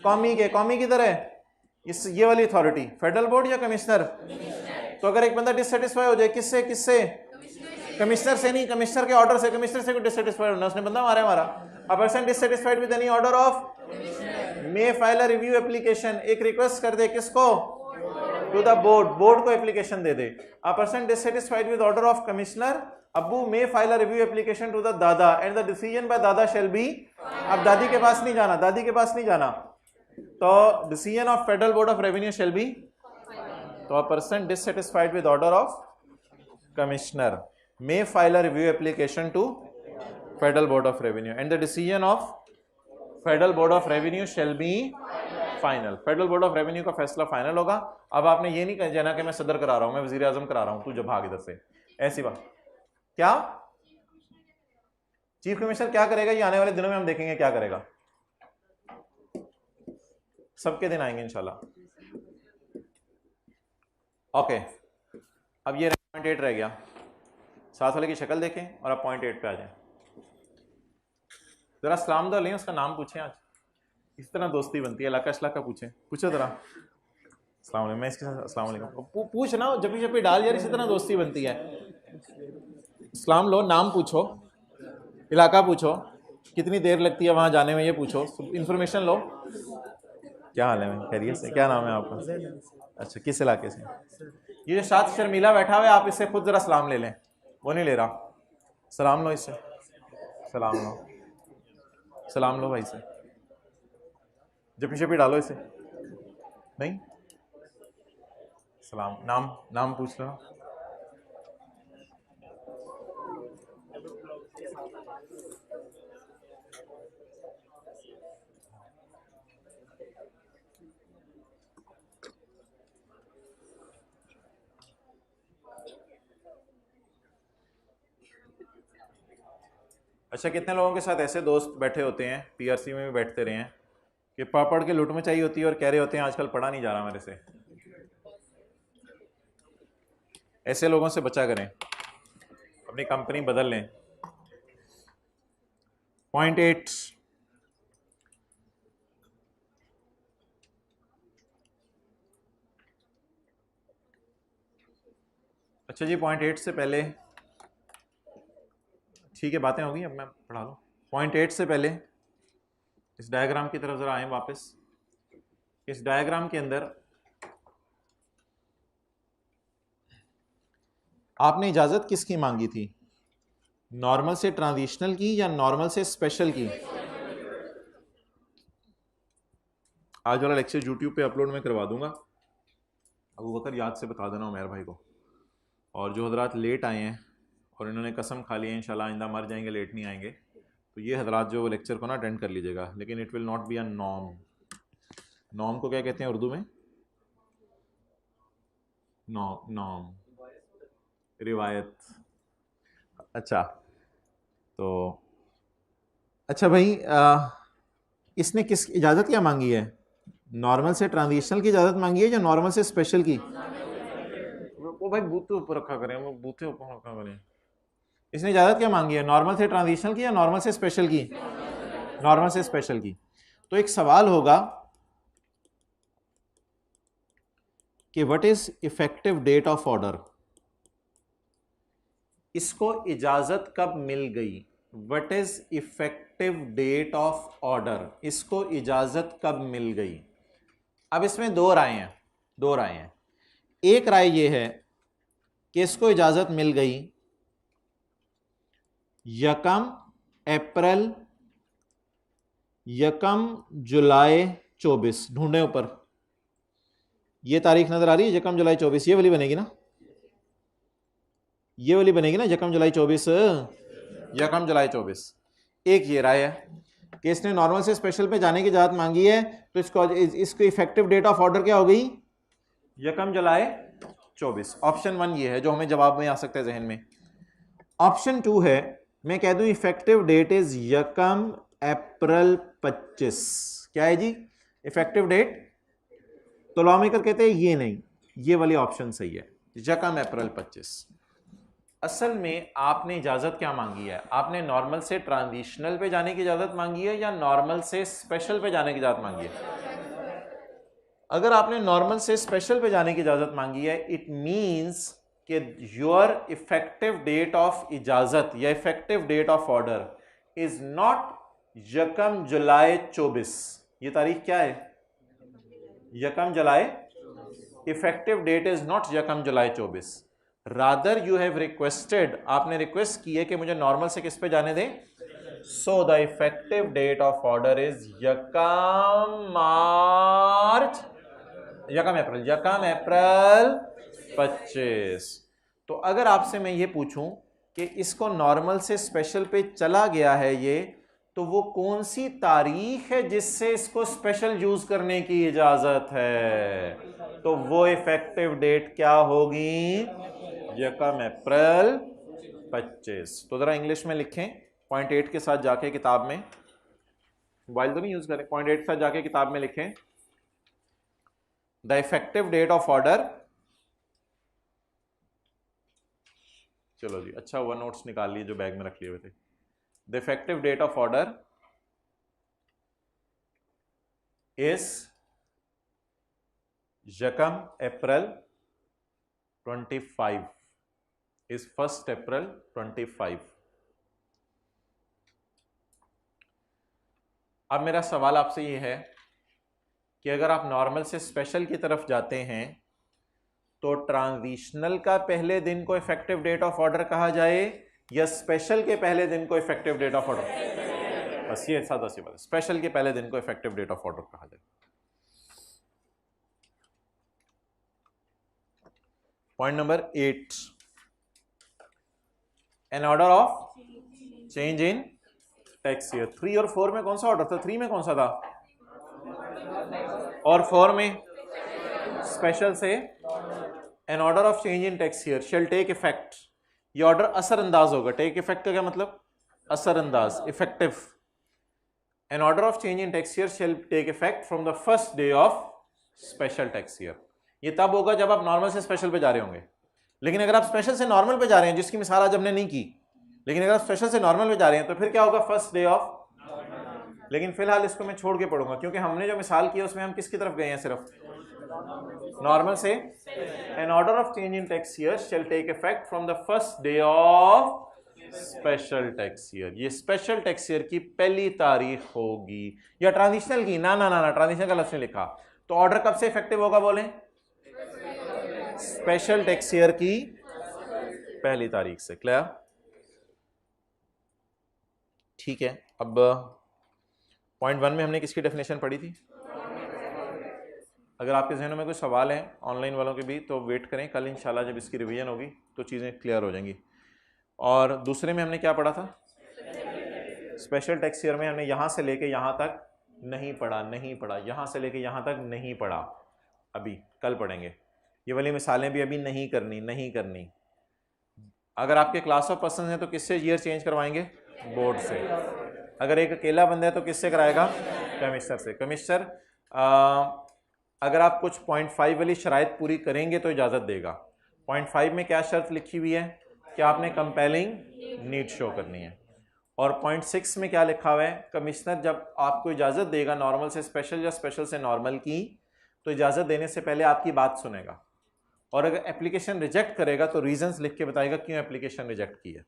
कॉमी के। कॉमी किधर है? इस ये वाली अथॉरिटी, फेडरल बोर्ड या कमिश्नर? तो अगर एक बंदा डिससेटिस्फाई हो जाए किससे? किससे? कमिश्नर से नहीं, कमिश्नर के ऑर्डर से। कमिश्नर से डिससेटिस्फाइड होना, उसने बंदा मारा हमारा। A person dissatisfied with any order of may file a review application, एक रिक्वेस्ट कर दे किसको? टू द बोर्ड, बोर्ड को एप्लीकेशन दे दे। A person dissatisfied with order of commissioner अब्बू may file a review application to the दादा and the decision by दादा शैल बी। अब दादी के पास नहीं जाना, दादी के पास नहीं जाना, तो decision of federal board of revenue shall be. तो a person dissatisfied with order of commissioner may file a review application to Federal Board of Revenue and the decision of Federal Board of Revenue shall be final. Federal Board of Revenue का फैसला final होगा। अब आपने ये नहीं कहना कि मैं सदर करा रहा हूं, मैं वजीर आजम करा रहा हूं, तू जब भाग इधर से, ऐसी बात क्या? चीफ कमिश्नर क्या करेगा ये आने वाले दिनों में हम देखेंगे क्या करेगा, सबके दिन आएंगे इंशाल्लाह। ओके अब ये पॉइंट 8 रह गया, साथ वाले की शक्ल देखें और आप पॉइंट 8 पे आ जाएं। जरा सलाम दो लें, उसका नाम पूछें, आज इस तरह दोस्ती बनती है। इलाका शलाका पूछें, पूछो जरा अस्सलाम वालेकुम, मैं इसके साथ अस्सलाम वालेकुम पूछ ना, जब भी डाल यार, इसी तरह दोस्ती बनती है। इस्लाम लो, नाम पूछो, इलाका पूछो, कितनी देर लगती है वहाँ जाने में ये पूछो, इन्फॉर्मेशन लो। क्या हाल है, खैरियत से? क्या नाम है आपका? अच्छा, किस इलाके से? ये जो साथ शर्मिला बैठा हुआ है, आप इससे खुद जरा सलाम ले लें। वो नहीं ले रहा, सलाम लो इससे, सलाम लो, सलाम लो भाई से, जपी शपी डालो इसे। नहीं, सलाम, नाम नाम पूछ लो। अच्छा, कितने लोगों के साथ ऐसे दोस्त बैठे होते हैं, पीआरसी में भी बैठते रहे हैं, कि पढ़ के लुट में चाहिए होती है और कह रहे होते हैं आजकल पढ़ा नहीं जा रहा मेरे से। ऐसे लोगों से बचा करें, अपनी कंपनी बदल लें। पॉइंट 8, अच्छा जी, पॉइंट 8 से पहले, ठीक है बातें होगी, अब मैं पढ़ा लूँ। पॉइंट 8 से पहले इस डायग्राम की तरफ जरा आए वापस। इस डायग्राम के अंदर आपने इजाजत किसकी मांगी थी? नॉर्मल से ट्रांजिशनल की या नॉर्मल से स्पेशल की? आज वाला लेक्चर यूट्यूब पे अपलोड मैं करवा दूंगा, अबू बकर याद से बता देना उमैर भाई को। और जो हजरात लेट आए हैं और इन्होंने कसम खा ली है इंशाल्लाह आइंदा मर जाएंगे लेट नहीं आएंगे, तो ये हजरात जो लेक्चर को ना अटेंड कर लीजिएगा, लेकिन it will not be a norm. Norm को क्या कहते हैं उर्दू में? नॉर्म, रिवायत। अच्छा, तो अच्छा भाई, इसने किस इजाज़त क्या मांगी है? नॉर्मल से ट्रांजिशनल की इजाज़त मांगी है या नॉर्मल से स्पेशल की? वो भाई बूथे ऊपर रखा करें, वो बूथे ऊपर रखा करें। इसने इजाज़त क्या मांगी है, नॉर्मल से ट्रांजिशनल की या नॉर्मल से स्पेशल की? नॉर्मल से स्पेशल की। तो एक सवाल होगा कि what is effective date of order? इसको इजाजत कब मिल गई? What is effective date of order? इसको इजाजत कब मिल गई? अब इसमें दो राय हैं, दो राय हैं। एक राय यह है कि इसको इजाजत मिल गई 1 अप्रैल 1 जुलाई 24। ढूंढे ऊपर, ये तारीख नजर आ रही है 1 जुलाई 24, ये वाली बनेगी ना, ये वाली बनेगी ना 1 जुलाई 24, 1 जुलाई 24। एक ये राय है कि इसने नॉर्मल से स्पेशल पे जाने की इजाजत मांगी है, तो इसको इफेक्टिव डेट ऑफ ऑर्डर क्या हो गई? 1 जुलाई 24। ऑप्शन 1 ये है जो हमें जवाब में आ सकता है जहन में। ऑप्शन 2 है, मैं कह दूं इफेक्टिव डेट इज 1 अप्रैल 25। क्या है जी इफेक्टिव डेट? तो लॉ मेकर कहते हैं ये नहीं, ये वाली ऑप्शन सही है, 1 अप्रैल 25। असल में आपने इजाजत क्या मांगी है? आपने नॉर्मल से ट्रांजिशनल पे जाने की इजाजत मांगी है या नॉर्मल से स्पेशल पे जाने की इजाजत मांगी है? अगर आपने नॉर्मल से स्पेशल पे जाने की इजाजत मांगी है, इट मींस कि योर इफेक्टिव डेट ऑफ इजाजत या effective date of order is not 1 July 24। ये तारीख क्या है? 1 जुलाई। Effective date is not 1 July 24। Rather you have requested, आपने रिक्वेस्ट की है कि मुझे नॉर्मल से किस पे जाने दें, so the effective date of order is 1 April 25। तो अगर आपसे मैं ये पूछूं कि इसको नॉर्मल से स्पेशल पे चला गया है ये, तो वो कौन सी तारीख है जिससे इसको स्पेशल यूज करने की इजाजत है? तो वो इफेक्टिव डेट क्या होगी? 1 अप्रैल 25। तो जरा इंग्लिश में लिखें, पॉइंट 8 के साथ जाके किताब में, मोबाइल तो नहीं यूज करें, पॉइंट 8 के साथ जाके किताब में लिखें the effective date of order. चलो जी, अच्छा हुआ नोट्स निकाल लिए जो बैग में रख लिए हुए थे। The effective date of order is 1 April 25। Is 1 April 25। अब मेरा सवाल आपसे ये है कि अगर आप नॉर्मल से स्पेशल की तरफ जाते हैं तो ट्रांजिशनल का पहले दिन को इफेक्टिव डेट ऑफ ऑर्डर कहा जाए या स्पेशल के पहले दिन को इफेक्टिव डेट ऑफ ऑर्डर? बस ये सादा सी बात है, स्पेशल के पहले दिन को इफेक्टिव डेट ऑफ ऑर्डर कहा जाए। Point number 8, an order of change in tax year. 3 और 4 में कौन सा ऑर्डर था? 3 में कौन सा था और 4 में स्पेशल से an order of change in tax year shall take effect. ये ऑर्डर असरअंदाज होगा। टेक इफेक्ट का क्या मतलब? असरअंदाज, effective. An order of change in tax year shall take effect from the first day of special tax year. ये तब होगा जब आप नॉर्मल से स्पेशल पे जा रहे होंगे। लेकिन अगर आप स्पेशल से नॉर्मल पे जा रहे हैं, जिसकी मिसाल आज हमने नहीं की, लेकिन अगर आप स्पेशल से नॉर्मल पे जा रहे हैं तो फिर क्या होगा? First day of. लेकिन फिलहाल इसको मैं छोड़ के पढ़ूंगा क्योंकि हमने जो मिसाल की उसमें हम किसकी तरफ गए हैं? सिर्फ नॉर्मल से। An order of change in tax year shall take effect from the first day of special tax year. ये स्पेशल टैक्स ईयर की पहली तारीख होगी या ट्रांजिशनल की? ना ना ना ना, ट्रांजिशनल का लफ्ज़ नहीं लिखा। तो ऑर्डर कब से इफेक्टिव होगा बोले? स्पेशल टैक्स ईयर की पहली तारीख से। क्लियर? ठीक है। अब पॉइंट 1 में हमने किसकी डेफिनेशन पढ़ी थी? अगर आपके जहनों में कोई सवाल है, ऑनलाइन वालों के भी, तो वेट करें, कल इंशाल्लाह जब इसकी रिवीजन होगी तो चीज़ें क्लियर हो जाएंगी। और दूसरे में हमने क्या पढ़ा था? स्पेशल टैक्स ईयर में हमने यहाँ से लेके यहाँ तक नहीं पढ़ा, यहाँ से लेके यहाँ तक नहीं पढ़ा, अभी कल पढ़ेंगे। ये वाली मिसालें भी अभी नहीं करनी। अगर आपके क्लास ऑफ पर्सन है तो किससे ईयर चेंज करवाएंगे? बोर्ड से। अगर एक अकेला बंदा है तो किससे कराएगा? कमिश्नर से। कमिश्नर अगर आप कुछ 0.5 वाली शराइत पूरी करेंगे तो इजाज़त देगा। 0.5 में क्या शर्त लिखी हुई है कि आपने कंपेलिंग नीड शो करनी है। और 0.6 में क्या लिखा हुआ है? कमिश्नर जब आपको इजाज़त देगा नॉर्मल से स्पेशल या स्पेशल से नॉर्मल की, तो इजाज़त देने से पहले आपकी बात सुनेगा और अगर एप्लीकेशन रिजेक्ट करेगा तो रीजंस लिख के बताएगा क्यों एप्लीकेशन रिजेक्ट की है।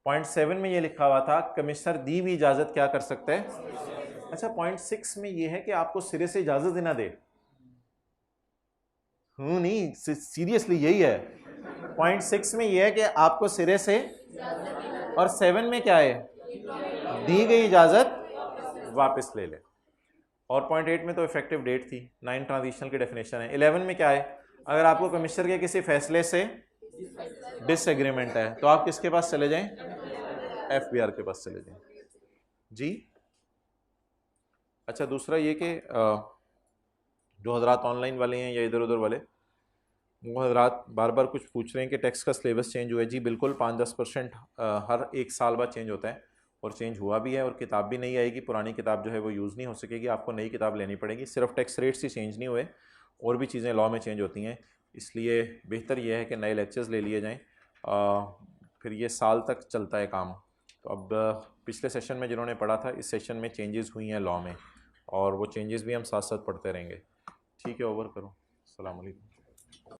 0.7 में ये लिखा हुआ था कमिश्नर दी हुई इजाज़त क्या कर सकता है? अच्छा, 0.6 में ये है कि आपको सिरे से इजाज़त देना दे। नहीं, सीरियसली यही है। 0.6 में ये है कि आपको सिरे से, और 7 में क्या है? दी गई इजाज़त वापस ले ले। और 0.8 में तो इफेक्टिव डेट थी। 9 ट्रांजिशनल की डेफिनेशन है। 11 में क्या है? अगर आपको कमिश्नर के किसी फैसले से डिसएग्रीमेंट है तो आप किसके पास चले जाएं? FBR के पास चले जाएं जी। अच्छा, दूसरा ये कि जो हजरात ऑनलाइन वाले हैं या इधर उधर वाले, वो हजरात बार बार कुछ पूछ रहे हैं कि टैक्स का सिलेबस चेंज हुआ है। जी बिल्कुल, 5-10% हर एक साल बाद चेंज होता है और चेंज हुआ भी है। और किताब भी नहीं आएगी, पुरानी किताब जो है वो यूज़ नहीं हो सकेगी, आपको नई किताब लेनी पड़ेगी। सिर्फ टैक्स रेट्स ही चेंज नहीं हुए, और भी चीज़ें लॉ में चेंज होती हैं। इसलिए बेहतर यह है कि नए लेक्चर्स ले लिए जाएँ, फिर ये साल तक चलता है काम। तो अब पिछले सेशन में जिन्होंने पढ़ा था, इस सेशन में चेंजेस हुई हैं लॉ में, और वो चेंजेस भी हम साथ साथ पढ़ते रहेंगे। ठीक है, ओवर करो। अस्सलाम वालेकुम।